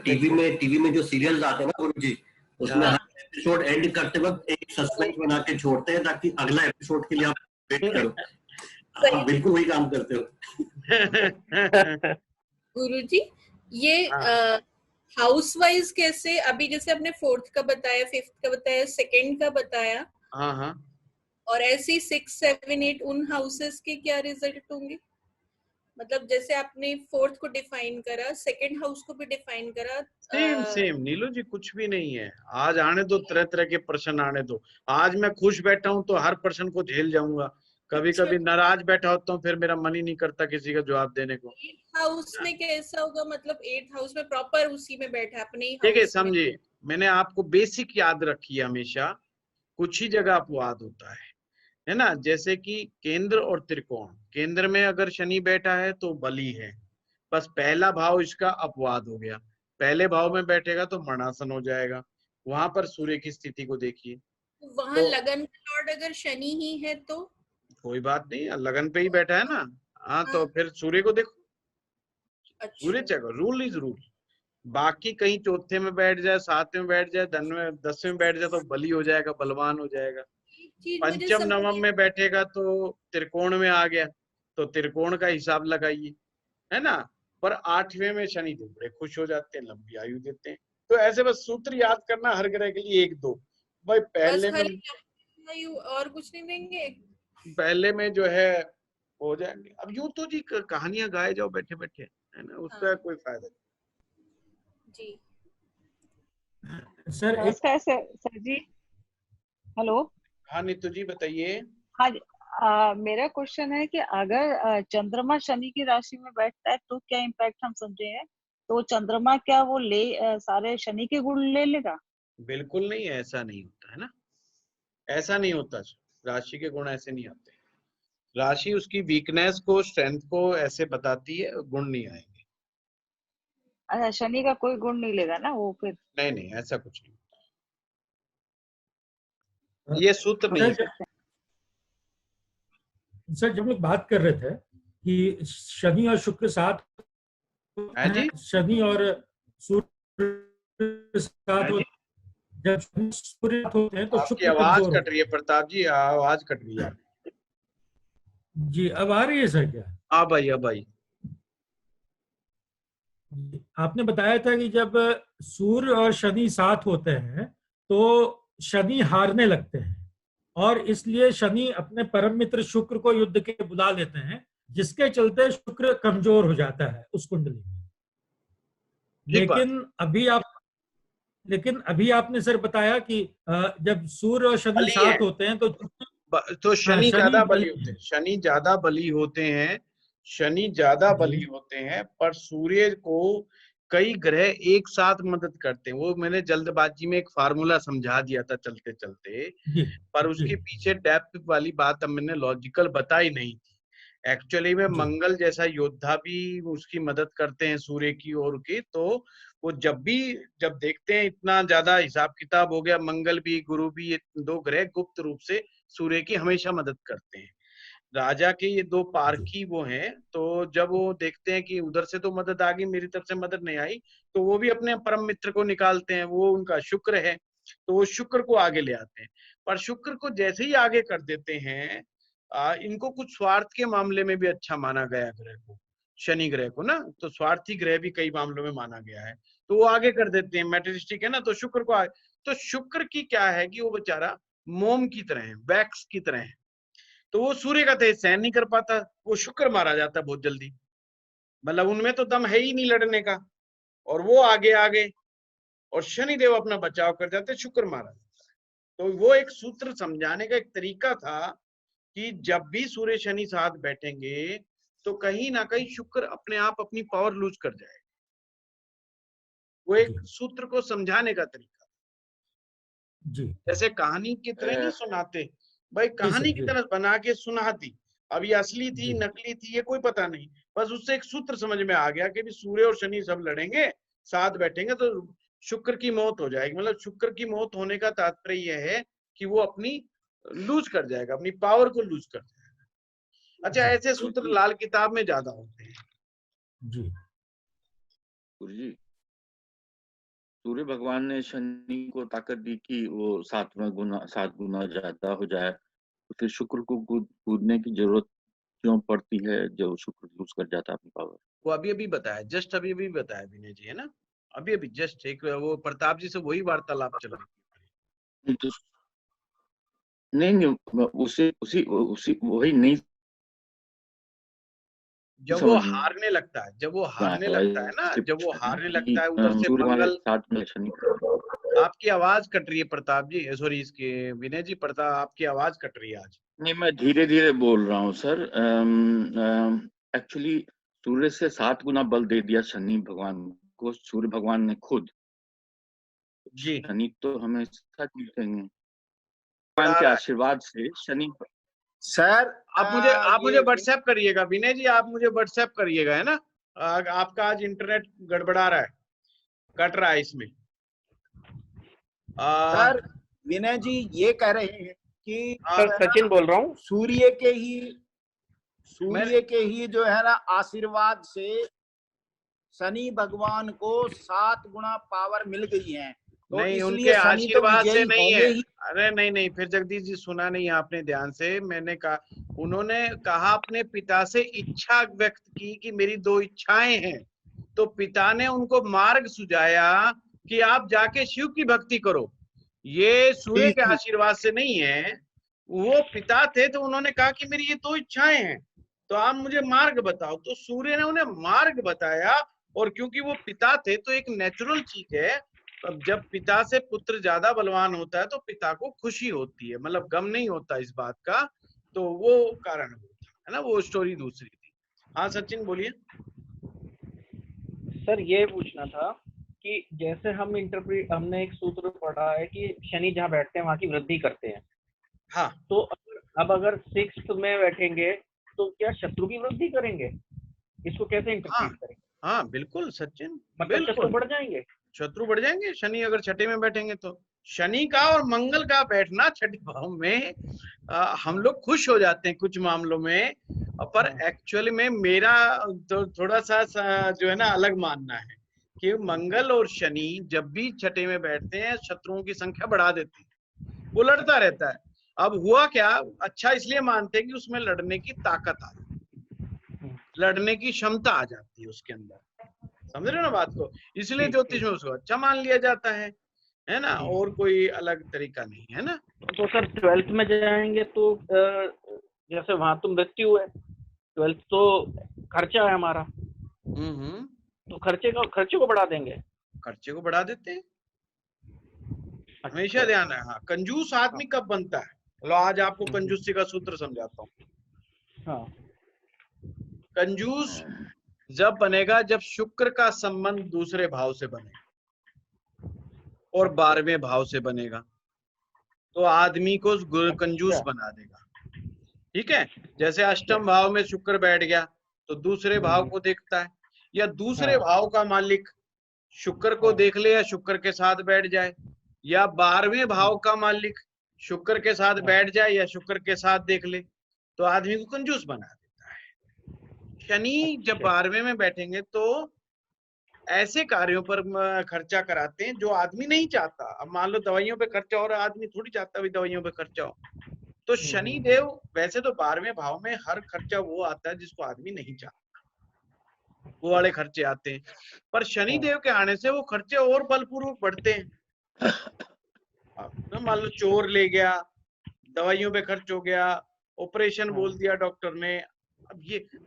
टीवी में जो सीरियल्स आते हैं ना गुरुजी, उसमें हर एपिसोड एंड करते वक्त एक सस्पेंस बना के छोड़ते हैं ताकि अगला एपिसोड के लिए आप वेट करो। आप बिल्कुल वही काम करते हो। गुरुजी, ये हाउस वाइज कैसे, अभी जैसे आपने 4th का बताया, 5th का बताया, 2nd का बताया, हाँ, और ऐसे 6, 7, 8 उन हाउसेस के क्या रिजल्ट होंगे? मतलब जैसे आपने 4th को डिफाइन करा, 2nd हाउस को भी डिफाइन करा। सेम नीलू जी, कुछ भी नहीं है। आज आने दो, तरह तरह के प्रश्न आने दो। आज मैं खुश बैठा हूँ तो हर प्रश्न को झेल जाऊंगा, कभी कभी नाराज बैठा होता हूँ, फिर मेरा मन ही नहीं करता किसी का जवाब देने को। 8th हाउस में कैसा होगा? मतलब 8th हाउस में प्रॉपर उसी में बैठा अपने। ठीक है, समझिए, मैंने आपको बेसिक याद रखी है हमेशा, कुछ ही जगह अपवाद होता है ना। जैसे कि केंद्र और त्रिकोण, केंद्र में अगर शनि बैठा है तो बली है, बस पहला भाव इसका अपवाद हो गया। पहले भाव में बैठेगा तो मरणासन हो जाएगा। वहां पर सूर्य की स्थिति को देखिए, वहां लगन का लॉर्ड अगर शनि ही है तो कोई बात नहीं, लगन पे ही बैठा है ना। हाँ, तो फिर सूर्य को देखो। अच्छा। सूर्य चेक, रूल इज रूल। बाकी कहीं चौथे में बैठ जाए, 7वें में बैठ जाए, 10वें में बैठ जाए तो बली हो जाएगा, बलवान हो जाएगा। पंचम नवम में बैठेगा तो त्रिकोण में आ गया, तो त्रिकोण का हिसाब लगाइए, है ना। पर 8वें में शनि तो बड़े खुश हो जाते हैं, लंबी आयु देते हैं। तो ऐसे बस सूत्र याद करना हर ग्रह के लिए 1-2 भाई। पहले में और कुछ नहीं देंगे, पहले में जो है हो जाएंगे। अब यूं तो जी कहानियां गाए जाओ बैठे बैठे, है ना, उसका कोई फायदा नहीं जी। सर सर जी, हेलो। हाँ नीतू जी बताइए। हाँ, मेरा क्वेश्चन है कि अगर चंद्रमा शनि की राशि में बैठता है तो क्या इम्पैक्ट हम समझे हैं? तो चंद्रमा क्या वो सारे शनि के गुण ले लेगा? बिल्कुल नहीं, ऐसा नहीं होता है ना, ऐसा नहीं होता। राशि के गुण ऐसे नहीं आते। राशि उसकी वीकनेस को, स्ट्रेंथ को ऐसे बताती है, गुण नहीं आएंगे। अच्छा, शनि का कोई गुण नहीं लेगा ना वो फिर? नहीं, ऐसा कुछ नहीं होता, ये सूत्र नहीं है। सर, जब लोग बात कर रहे थे कि शनि और शुक्र साथ, शनि और सूर्य साथ, जब सूर्य होते हैं तो आपकी आवाज कट रही है प्रताप जी, आवाज कट रही है जी। अब आ रही है सर क्या? हाँ भाई, अब भाई आपने बताया था कि जब सूर्य और शनि साथ होते हैं तो शनि हारने लगते हैं और इसलिए शनि अपने परम मित्र शुक्र को युद्ध के बुला लेते हैं, जिसके चलते शुक्र कमजोर हो जाता है उस कुंडली में। लेकिन अभी आपने सर बताया कि जब सूर्य और शनि साथ होते हैं तो शनि ज्यादा बली होते हैं, शनि ज्यादा बली होते हैं, शनि ज्यादा बली होते हैं, पर सूर्य को कई ग्रह एक साथ मदद करते हैं। वो मैंने जल्दबाजी में एक फार्मूला समझा दिया था चलते चलते, पर उसके पीछे डेप्थ वाली बात अब मैंने लॉजिकल बताई नहीं थी। एक्चुअली में मंगल जैसा योद्धा भी उसकी मदद करते हैं सूर्य की ओर की। तो वो जब देखते हैं इतना ज्यादा हिसाब किताब हो गया, मंगल भी गुरु भी, ये दो ग्रह गुप्त रूप से सूर्य की हमेशा मदद करते हैं। राजा के ये दो पारखी वो हैं, तो जब वो देखते हैं कि उधर से तो मदद आ गई, मेरी तरफ से मदद नहीं आई, तो वो भी अपने परम मित्र को निकालते हैं, वो उनका शुक्र है, तो वो शुक्र को आगे ले आते हैं। पर शुक्र को जैसे ही आगे कर देते हैं, इनको कुछ स्वार्थ के मामले में भी अच्छा माना गया ग्रह को, शनि ग्रह को ना, तो स्वार्थी ग्रह भी कई मामलों में माना गया है, तो वो आगे कर देते हैं, मैटेरिस्टिक है ना, तो शुक्र को तो शुक्र की क्या है कि वो बेचारा मोम की तरह है, वैक्स की तरह है, तो वो सूर्य का तेज सहन नहीं कर पाता, वो शुक्र मारा जाता बहुत जल्दी, मतलब उनमें तो दम है ही नहीं लड़ने का, और वो आगे और शनिदेव अपना बचाव कर जाते, शुक्र मारा जाता है। तो वो एक सूत्र समझाने का एक तरीका था कि जब भी सूर्य शनि साथ बैठेंगे तो कहीं ना कहीं शुक्र अपने आप अपनी पावर लूज कर जाएगा। वो एक सूत्र को समझाने का तरीका जी, जैसे कहानी की तरह नहीं सुनाते भाई, कहानी की तरह बना के सुना दी, अब ये असली थी नकली थी ये कोई पता नहीं, बस उससे एक सूत्र समझ में आ गया कि भी सूर्य और शनि सब लड़ेंगे, साथ बैठेंगे तो शुक्र की मौत हो जाएगी। मतलब शुक्र की मौत होने का तात्पर्य यह है कि वो अपनी लूज कर जाएगा, अपनी पावर को लूज कर जाएगा। अच्छा, ऐसे सूत्र लाल किताब में ज्यादा होते हैं। जी गुरु जी, सूर्य भगवान ने शनि को ताकत दी कि वो 7 गुना ज्यादा हो जाए, तो फिर शुक्र को कूदने की जरूरत क्यों पड़ती है जो शुक्र लूज कर जाता है अपनी पावर? वो अभी बताया, जस्ट अभी बताया विनय जी, है ना, अभी जस्ट एक वो प्रताप जी से वही वार्तालाप चल रही है। नहीं उसी वही नहीं, जब वो हारने लगता है, जब वो हारने लगता है ना, जब वो हारने लगता है उधर से मंगल। आपकी आवाज कट रही है प्रताप जी, सॉरी इसके विनय जी, प्रताप आपकी आवाज कट रही है आज। नहीं, मैं धीरे धीरे बोल रहा हूँ सर। एक्चुअली सूर्य से 7 गुना बल दे दिया शनि भगवान को, सूर्य भगवान ने खुद जी। शनि तो हमेशा जीतेंगे भगवान के आशीर्वाद से शनि। सर आप मुझे व्हाट्सएप करिएगा विनय जी, आप मुझे व्हाट्सएप करिएगा, है ना, आपका आज इंटरनेट गड़बड़ा रहा है, कट रहा है इसमें। सर विनय जी ये कह रहे हैं कि सर सचिन बोल रहा हूँ, सूर्य के ही जो है ना आशीर्वाद से शनि भगवान को 7 गुना पावर मिल गई है, तो नहीं उनके आशीर्वाद से नहीं है। अरे नहीं, फिर जगदीश जी सुना नहीं आपने ध्यान से, मैंने कहा, उन्होंने कहा अपने पिता से इच्छा व्यक्त की कि मेरी 2 इच्छाएं हैं, तो पिता ने उनको मार्ग सुझाया कि आप जाके शिव की भक्ति करो, ये सूर्य के आशीर्वाद से नहीं है। वो पिता थे तो उन्होंने कहा कि मेरी ये 2 इच्छाएं हैं, तो आप मुझे मार्ग बताओ, तो सूर्य ने उन्हें मार्ग बताया, और क्योंकि वो पिता थे तो एक नेचुरल चीज है, जब पिता से पुत्र ज्यादा बलवान होता है तो पिता को खुशी होती है, मतलब गम नहीं होता इस बात का, तो वो कारण है ना, वो स्टोरी दूसरी थी। हाँ सचिन बोलिए। सर ये पूछना था कि जैसे हमने एक सूत्र पढ़ा है कि शनि जहाँ बैठते हैं वहां की वृद्धि करते हैं, हाँ, तो अब अगर 6th में बैठेंगे तो क्या शत्रु की वृद्धि करेंगे? इसको कैसे इंटरप्रेट करेंगे? हाँ बिल्कुल सचिन, मतलब शत्रु बढ़ जाएंगे, शत्रु बढ़ जाएंगे शनि अगर छठे में बैठेंगे तो। शनि का और मंगल का बैठना छठे भाव में हम लोग खुश हो जाते हैं कुछ मामलों में, पर एक्चुअली में मेरा तो थोड़ा सा जो है ना अलग मानना है कि मंगल और शनि जब भी छठे में बैठते हैं शत्रुओं की संख्या बढ़ा देते हैं, वो लड़ता रहता है। अब हुआ क्या, अच्छा इसलिए मानते हैं कि उसमें लड़ने की ताकत आ जाती है, लड़ने की क्षमता आ जाती है उसके अंदर, समझ रहे हो ना बात को? इसलिए ज्योतिष में उसको अच्छा मान लिया जाता है ना, और कोई अलग तरीका नहीं है ना। तो सर 12th में जाएंगे तो जैसे वहां तो मृत्यु है, 12th तो खर्चा है हमारा, तो खर्चे को बढ़ा देंगे, खर्चे को बढ़ा देते हैं। हमेशा ध्यान है। हाँ, कंजूस आदमी कब बनता है? लो आज आपको कंजूसी का सूत्र समझाता हूँ। हाँ। कंजूस जब बनेगा जब शुक्र का संबंध दूसरे भाव से बनेगा और 12वें भाव से बनेगा, तो आदमी को कंजूस बना देगा। ठीक है, जैसे अष्टम भाव में शुक्र बैठ गया तो दूसरे भाव को देखता है, या दूसरे भाव का मालिक शुक्र को देख ले या शुक्र के साथ बैठ जाए, या 12वें भाव का मालिक शुक्र के साथ बैठ जाए या शुक्र के साथ देख ले, तो आदमी को कंजूस बना देता है। शनि जब 12वें में बैठेंगे तो ऐसे कार्यों पर खर्चा कराते हैं जो आदमी नहीं चाहता। अब मान लो दवाइयों पे खर्चा हो रहा है, आदमी थोड़ी चाहता भी दवाइयों पे खर्चा हो। तो शनि देव वैसे तो 12वें भाव में हर खर्चा वो आता है जिसको आदमी नहीं चाहता, वो वाले खर्चे आते हैं, पर शनि देव के आने से वो खर्चे और बलपूर्वक बढ़ते हैं। मान लो चोर ले गया, दवाइयों पे खर्च हो गया, ऑपरेशन बोल दिया डॉक्टर ने।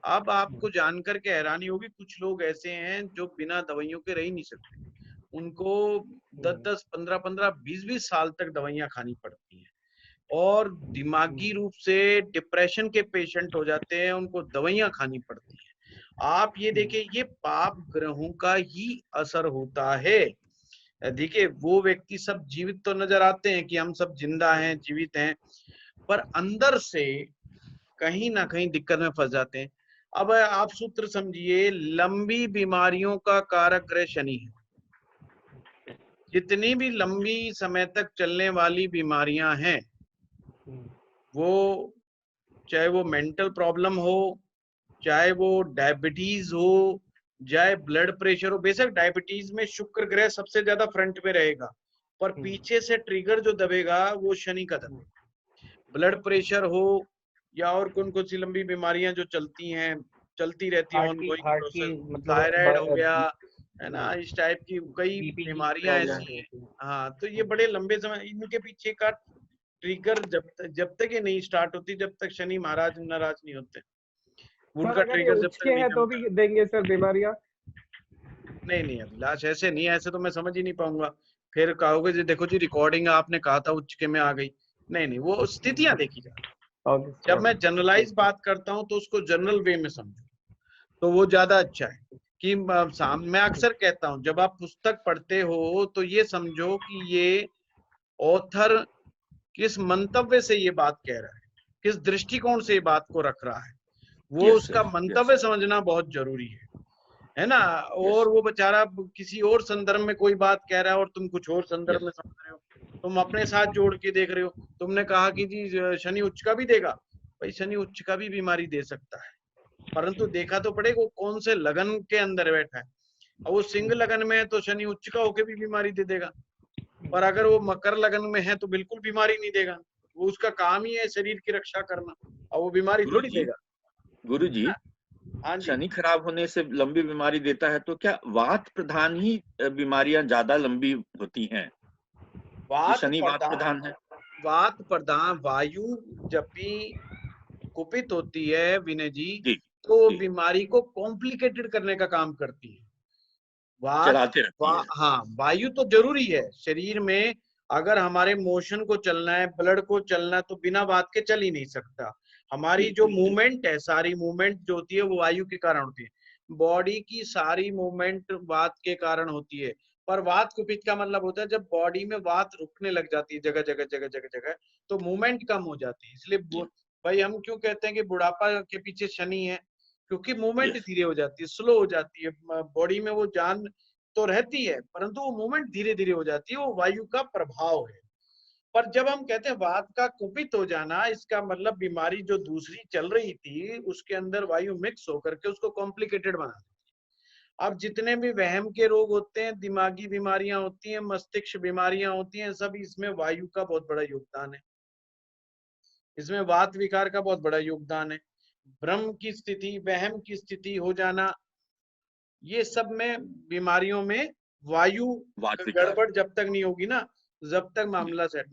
अब आपको जानकर के हैरानी होगी, कुछ लोग ऐसे हैं जो बिना दवाइयों के रह ही नहीं सकते, उनको 10-10, 15-15, 20-20 साल तक दवाइयां खानी पड़ती हैं, और दिमागी रूप से डिप्रेशन के पेशेंट हो जाते हैं, उनको दवाइयां खानी पड़ती हैं। आप ये देखिए, ये पाप ग्रहों का ही असर होता है। देखिए वो व्यक्ति सब जीवित तो नजर आते हैं कि हम सब जिंदा हैं, जीवित हैं, पर अंदर से कहीं ना कहीं दिक्कत में फंस जाते हैं। अब आप सूत्र समझिए, लंबी बीमारियों का कारक ग्रह शनि है। जितनी भी लंबी समय तक चलने वाली बीमारियां हैं, वो चाहे वो मेंटल प्रॉब्लम हो, चाहे वो डायबिटीज हो, चाहे ब्लड प्रेशर हो। बेशक डायबिटीज में शुक्र ग्रह सबसे ज्यादा फ्रंट पे रहेगा, पर पीछे से ट्रिगर जो दबेगा वो शनि का दबेगा। ब्लड प्रेशर हो या और कौन कौन सी लंबी बीमारियां जो चलती रहती हैं, ऑनगोइंग प्रोसेस, थायराइड हो गया, है ना, इस टाइप की कई बीमारियां ऐसी हैं। हाँ, तो ये बड़े लंबे समय, इनके पीछे का ट्रिगर जब तक ये नहीं स्टार्ट होती, जब तक शनि महाराज नाराज नहीं होते, उनका ट्रिगर जब तक नहीं तो भी देंगे सर बीमारियां? नहीं अभिलाष, ऐसे नहीं, ऐसे तो मैं समझ ही नहीं पाऊंगा। फिर कहोगे जी देखो जी रिकॉर्डिंग आपने कहा था उच्च में आ गई। नहीं, वो स्थितियां देखी जाती। जब मैं जनरलाइज बात करता हूँ तो उसको जनरल वे में समझो, तो वो ज्यादा अच्छा है। कि मैं अक्सर कहता हूँ, जब आप पुस्तक पढ़ते हो तो ये समझो कि ये ऑथर किस मंतव्य से ये बात कह रहा है, किस दृष्टिकोण से ये बात को रख रहा है, वो उसका मंतव्य समझना बहुत जरूरी है ना। और वो बेचारा किसी और संदर्भ में कोई बात कह रहा है और तुम कुछ और संदर्भ में समझ रहे हो, तुम अपने साथ जोड़ के देख रहे हो। तुमने कहा कि जी शनि उच्च का भी देगा, भाई शनि उच्च का भी बीमारी दे सकता है, परंतु देखा तो पड़ेगा वो कौन से लगन के अंदर बैठा है। और वो सिंह लगन में है तो शनि उच्च का होके भी बीमारी दे देगा, पर अगर वो मकर लगन में है तो बिल्कुल बीमारी नहीं देगा। वो उसका काम ही है शरीर की रक्षा करना, और वो बीमारी थोड़ी देगा। गुरु जी, शनि खराब होने से लंबी बीमारी देता है, तो क्या वात प्रधान ही बीमारियां ज्यादा लंबी होती हैं? शनि वात प्रधान है। वात प्रधान वायु जब भी कुपित होती है विनय जी, तो बीमारी को कॉम्प्लिकेटेड करने का काम करती है। हाँ, वायु तो जरूरी है शरीर में। अगर हमारे मोशन को चलना है, ब्लड को चलना है, तो बिना वात के चल ही नहीं सकता। हमारी जो मूवमेंट है, सारी मूवमेंट जो होती है वो वायु के कारण होती है। बॉडी की सारी मूवमेंट वात के कारण होती है। पर वात कुपित का मतलब होता है जब बॉडी में वात रुकने लग जाती है जगह जगह, तो मूवमेंट कम हो जाती है। इसलिए भाई हम क्यों कहते हैं कि बुढ़ापा के पीछे शनि है, क्योंकि मूवमेंट धीरे हो जाती है, स्लो हो जाती है। बॉडी में वो जान तो रहती है परंतु वो मूवमेंट धीरे धीरे हो जाती है, वो वायु का प्रभाव है। पर जब हम कहते हैं वात का कुपित हो जाना, इसका मतलब बीमारी जो दूसरी चल रही थी उसके अंदर वायु मिक्स होकर के उसको कॉम्प्लिकेटेड बना देती है। अब जितने भी वहम के रोग होते हैं, दिमागी बीमारियां होती हैं, मस्तिष्क बीमारियां होती हैं, सब इसमें वायु का बहुत बड़ा योगदान है। इसमें वात विकार का बहुत बड़ा योगदान है। भ्रम की स्थिति, वहम की स्थिति हो जाना, ये सब में बीमारियों में वायु गड़बड़ जब तक नहीं होगी ना, जब तक मामला सेट,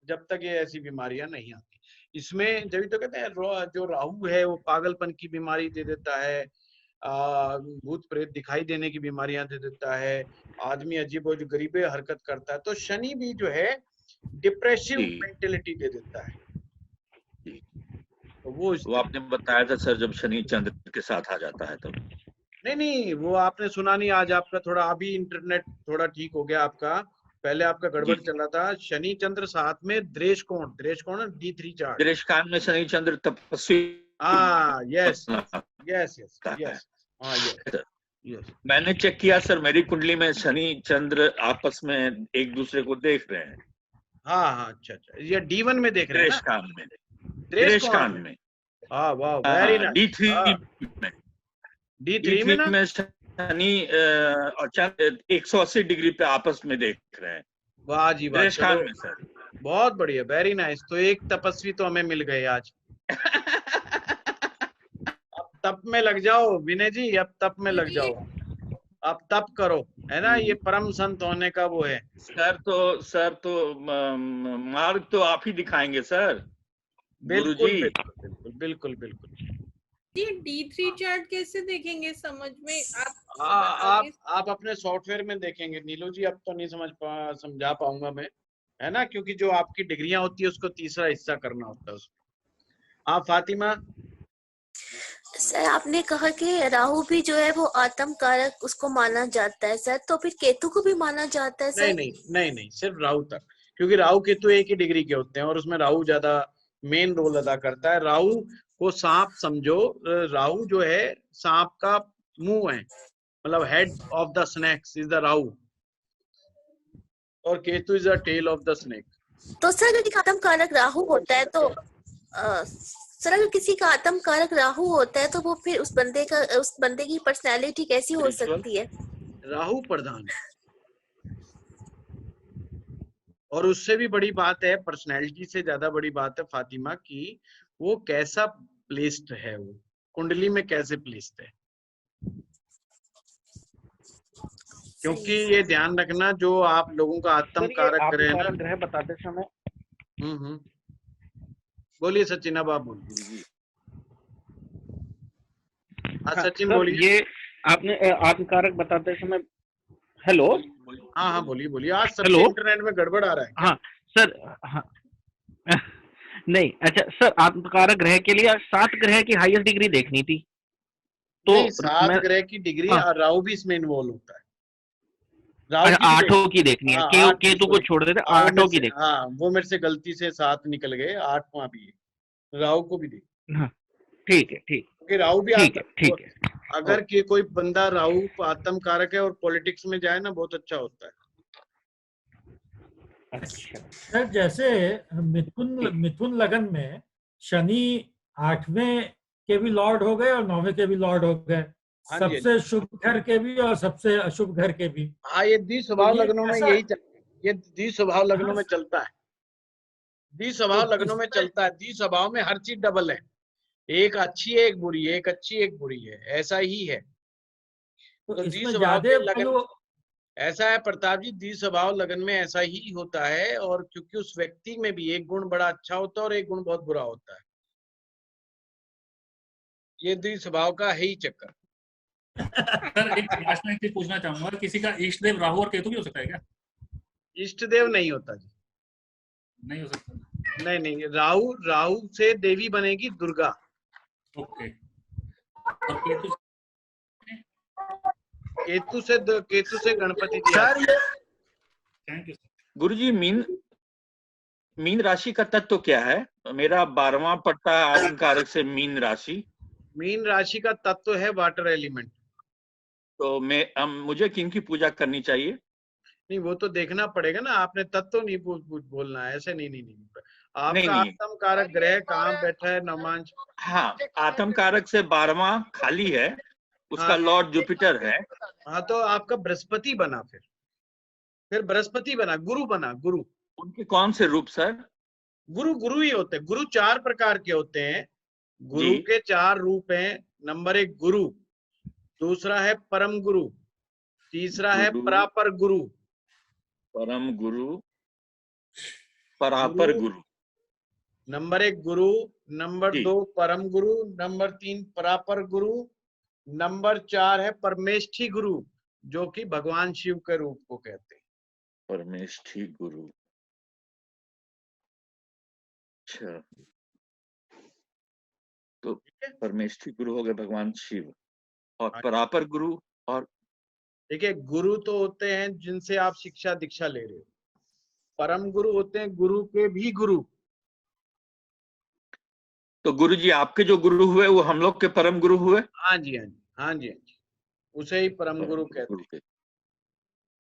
जब तक ये ऐसी बीमारियां नहीं आती। इसमें जब तो कहते हैं जो राहु है वो पागलपन की बीमारी दे देता है, भूत प्रेत दिखाई देने की बीमारियां दे देता है, आदमी अजीब और गरीबे हरकत करता है। तो शनि भी जो है डिप्रेसिव मेंटेलिटी दे देता है। तो वो आपने बताया था सर जब शनि चंद्र के साथ आ जाता है तब। नहीं वो आपने सुना नहीं। आज आपका थोड़ा अभी इंटरनेट थोड़ा ठीक हो गया आपका, पहले आपका गड़बड़ चल रहा था। शनि चंद्र साथ में दृष्टिकोण D3 चार्ट, दृष्टिकोण में शनि चंद्र तपस्वी। यस। मैंने चेक किया सर, मेरी कुंडली में शनि चंद्र आपस में एक दूसरे को देख रहे हैं। हाँ अच्छा, ये D1 में देख रहे हैं ना? दृष्टिकोण में। वाह वेरी नाइस। D3 में ना शनि और चंद्र 180 डिग्री पे आपस में देख रहे हैं। वाह जी वाह, दृष्टिकोण में सर। बहुत बढ़िया, वेरी नाइस। तो एक तपस्वी तो हमें मिल गए आज। अब तप में लग जाओ विनय जी, अब तप में लग जाओ, अब तप करो, है ना? ये परम संत होने का वो है। सर तो मार्ग तो आप ही दिखाएंगे सर। बिल्कुल बिल्कुल। D3 चार्ट कैसे देखेंगे समझ में? आप अपने सॉफ्टवेयर में देखेंगे नीलू जी। अब तो नहीं समझा पाऊंगा मैं, है ना, क्योंकि जो आपकी डिग्रियां होती है उसको तीसरा हिस्सा करना होता है उसमें। हाँ फातिमा। सर आपने कहा कि राहु भी जो है वो आत्म कारक उसको माना जाता है सर, तो फिर केतु को भी माना जाता है सर? नहीं, सिर्फ राहु तक, क्योंकि राहु केतु एक ही डिग्री के होते हैं और उसमें राहु ज्यादा मेन रोल अदा करता है। राहु को सांप समझो, राहु जो है सांप का मुंह है, मतलब head of the snakes is the Rahu, और Ketu is the tail of the snake. तो सर अगर किसी का आत्म कारक राहु होता है तो सर अगर किसी का आत्म कारक राहु होता है तो वो फिर उस बंदे की पर्सनैलिटी कैसी हो सकती है? राहु प्रधान, और उससे भी बड़ी बात है, पर्सनैलिटी से ज्यादा बड़ी बात है फातिमा की वो कैसा प्लेस्ड है, वो कुंडली में कैसे प्लेस्ड है। क्योंकि ये ध्यान रखना जो आप लोगों का आत्म कारक ग्रह बताते समय। बोलिए सचिन, अब आप बोलिए। सचिन बोलिए। ये आपने आत्म कारक बताते समय। हेलो। हाँ बोलिए। आज सबसे इंटरनेट में गड़बड़ आ रहा है। हाँ सर। नहीं अच्छा सर, आत्मकारक ग्रह के लिए 7 ग्रह की हाईएस्ट डिग्री देखनी थी। तो 7 ग्रह की डिग्री, और राहु भी इसमें इन्वॉल्व होता है। 8 की देखनी है, केतु को छोड़ देते 8 की देखनी। हाँ वो मेरे से गलती से 7 निकल गए, 8वां भी है, राहु को भी देखिए। ठीक है क्योंकि राहु भी ठीक है। अगर कि कोई बंदा राहु आत्म कारक है और पॉलिटिक्स में जाए ना, बहुत अच्छा होता है। अच्छा सर, जैसे मिथुन लगन में शनि 8वें के भी लॉर्ड हो गए और 9वें के भी लॉर्ड हो गए, सबसे शुभ घर के भी और सबसे अशुभ घर के भी। हाँ ये द्विस्वभाव लग्नों में यही ये द्विस्वभाव लग्नों में चलता है। द्विस्वभाव लग्नों में चलता है। द्विस्वभाव में हर चीज डबल है, एक अच्छी है एक बुरी है, एक अच्छी एक बुरी है, ऐसा ही है। तो द्विस्वभाव के लगन ऐसा है प्रताप जी, द्विस्वभाव लगन में ऐसा ही होता है। और क्योंकि उस व्यक्ति में भी एक गुण बड़ा अच्छा होता है और एक गुण बहुत बुरा होता है, ये द्विस्वभाव का है ही चक्कर। सर एक लास्ट में एक चीज पूछना चाहूंगा, किसी का इष्ट देव राहु और केतु भी हो सकता है क्या? इष्ट देव नहीं होता जी, नहीं हो सकता। नहीं, राहु से देवी बनेगी दुर्गा। ओके। और केतु से Ganpati ji. Thank you sir. Guruji मीन राशि का तत्व क्या है? मेरा 12वां पट्टा आत्म कारक से मीन राशि। मीन राशि का तत्व है वाटर एलिमेंट। तो मुझे किनकी पूजा करनी चाहिए? नहीं वो तो देखना पड़ेगा ना, आपने तत्व नहीं बोलना है, ऐसे नहीं। आपका आत्म कारक ग्रह कहाँ बैठा है नमांश? हाँ आत्म कारक से 12वां खाली है, उसका लॉर्ड जुपिटर है। हाँ तो आपका बृहस्पति बना, फिर बृहस्पति बना, गुरु बना। गुरु उनके कौन से रूप सर? गुरु ही होते हैं। गुरु 4 प्रकार के होते हैं। गुरु के 4 रूप हैं। नंबर 1 गुरु, दूसरा है परम गुरु, तीसरा है परापर गुरु। परम गुरु, परापर गुरु। नंबर 1 गुरु, नंबर 2 परम गुरु, नंबर 3 परापर गुरु, नंबर 4 है परमेष्ठी गुरु, जो कि भगवान शिव के रूप को कहते हैं। परमेष्ठी गुरु, अच्छा, तो परमेष्ठी गुरु हो गए भगवान शिव, और परापर गुरु। और देखिए, गुरु तो होते हैं जिनसे आप शिक्षा दीक्षा ले रहे हो, परम गुरु होते हैं गुरु के भी गुरु। तो गुरु जी आपके जो गुरु हुए वो हम लोग के परम गुरु हुए। हाँ जी, हाँ जी, हाँ जी, हाँ जी, उसे ही परम गुरु कहते हैं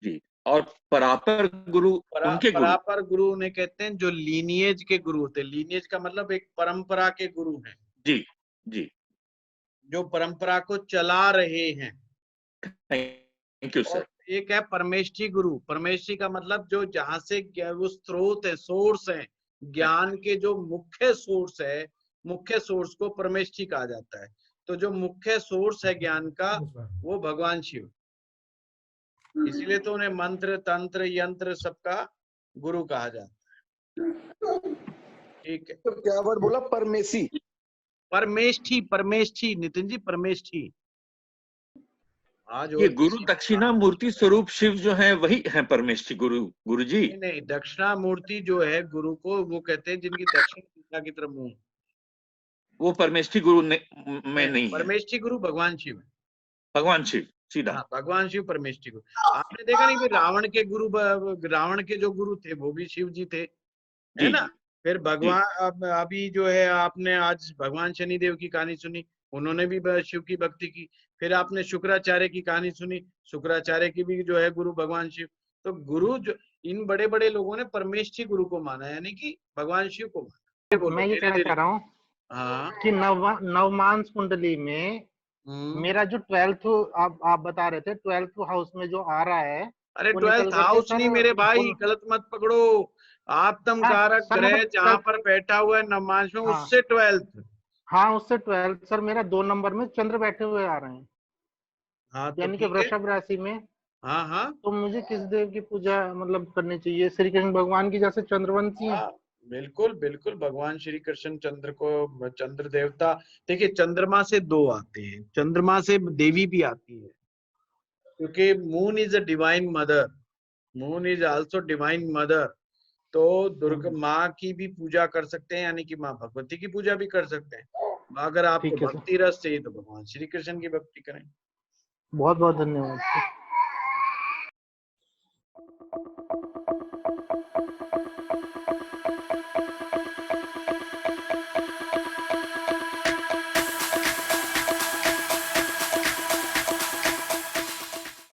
जी। और परापर गुरु उनके गुरु। परापर गुरु उन्हें कहते हैं जो लीनिएज के गुरु होते हैं। लीनिएज का मतलब एक परंपरा के गुरु हैं। जी जी, जो परंपरा को चला रहे हैं। Thank you sir. एक है परमेष्ठी गुरु। परमेष्ठी का मतलब जो जहां से वो स्रोत है, सोर्स है, ज्ञान के जो मुख्य सोर्स है, मुख्य सोर्स को परमेष्ठी कहा जाता है। तो जो मुख्य सोर्स है ज्ञान का, वो भगवान शिव, इसीलिए तो उन्हें मंत्र तंत्र यंत्र सबका गुरु कहा जाता है। ठीक है, तो क्या वर्ड बोला? परमेशी, परमेष्ठी, परमेष्ठी नितिन जी, परमेष्ठी। आज ये गुरु दक्षिणा मूर्ति स्वरूप शिव जो है वही है परमेष्ठी गुरु। गुरु जी नहीं, दक्षिणा मूर्ति जो है गुरु को वो कहते हैं जिनकी दक्षिण दिशा की तरफ मुंह, वो परमेष्ठी गुरु में नहीं है। परमेष्ठी गुरु भगवान शिव है। भगवान शिव सीधा। हाँ, भगवान शिव परमेष्ठी गुरु। आपने देखा नहीं, रावण के गुरु, रावण के जो गुरु थे वो भी शिव जी थे, है ना। फिर भगवान अभी जो है, आपने आज भगवान शनिदेव की कहानी सुनी, उन्होंने भी शिव की भक्ति की। फिर आपने शुक्राचार्य की कहानी सुनी, शुक्राचार्य की भी जो है गुरु भगवान शिव। तो गुरु जो इन बड़े बड़े लोगों ने परमेष्ठी गुरु को माना, यानी कि भगवान शिव को माना। मैं ये कहना चाह रहा हूँ कि नवमांस कुंडली में मेरा जो 12th आप बता रहे थे, 12th हाउस में जो आ रहा है, अरे 12th हाउस नहीं मेरे भाई, गलत मत पकड़ो। आत्म कारक ग्रह जहाँ पर बैठा हुआ है नवमांस में, उससे 12th। हाँ, उससे 12th सर मेरा 2 नंबर में चंद्र बैठे हुए आ रहे हैं। हाँ, यानी कि वृषभ राशि में। हाँ हाँ, तो मुझे किस देव की पूजा मतलब करनी चाहिए? श्री कृष्ण भगवान की, जैसे चंद्रवंशी है। बिल्कुल बिल्कुल, भगवान श्री कृष्ण चंद्र को, चंद्र देवता। देखिए, चंद्रमा से 2 आते हैं, चंद्रमा से देवी भी आती है, क्योंकि moon is a divine mother, moon is also divine mother. तो दुर्गा माँ की भी पूजा कर सकते हैं, यानी कि माँ भगवती की पूजा भी कर सकते हैं। अगर आपको भक्ति रस चाहिए तो भगवान श्री कृष्ण की भक्ति करें। बहुत बहुत धन्यवाद।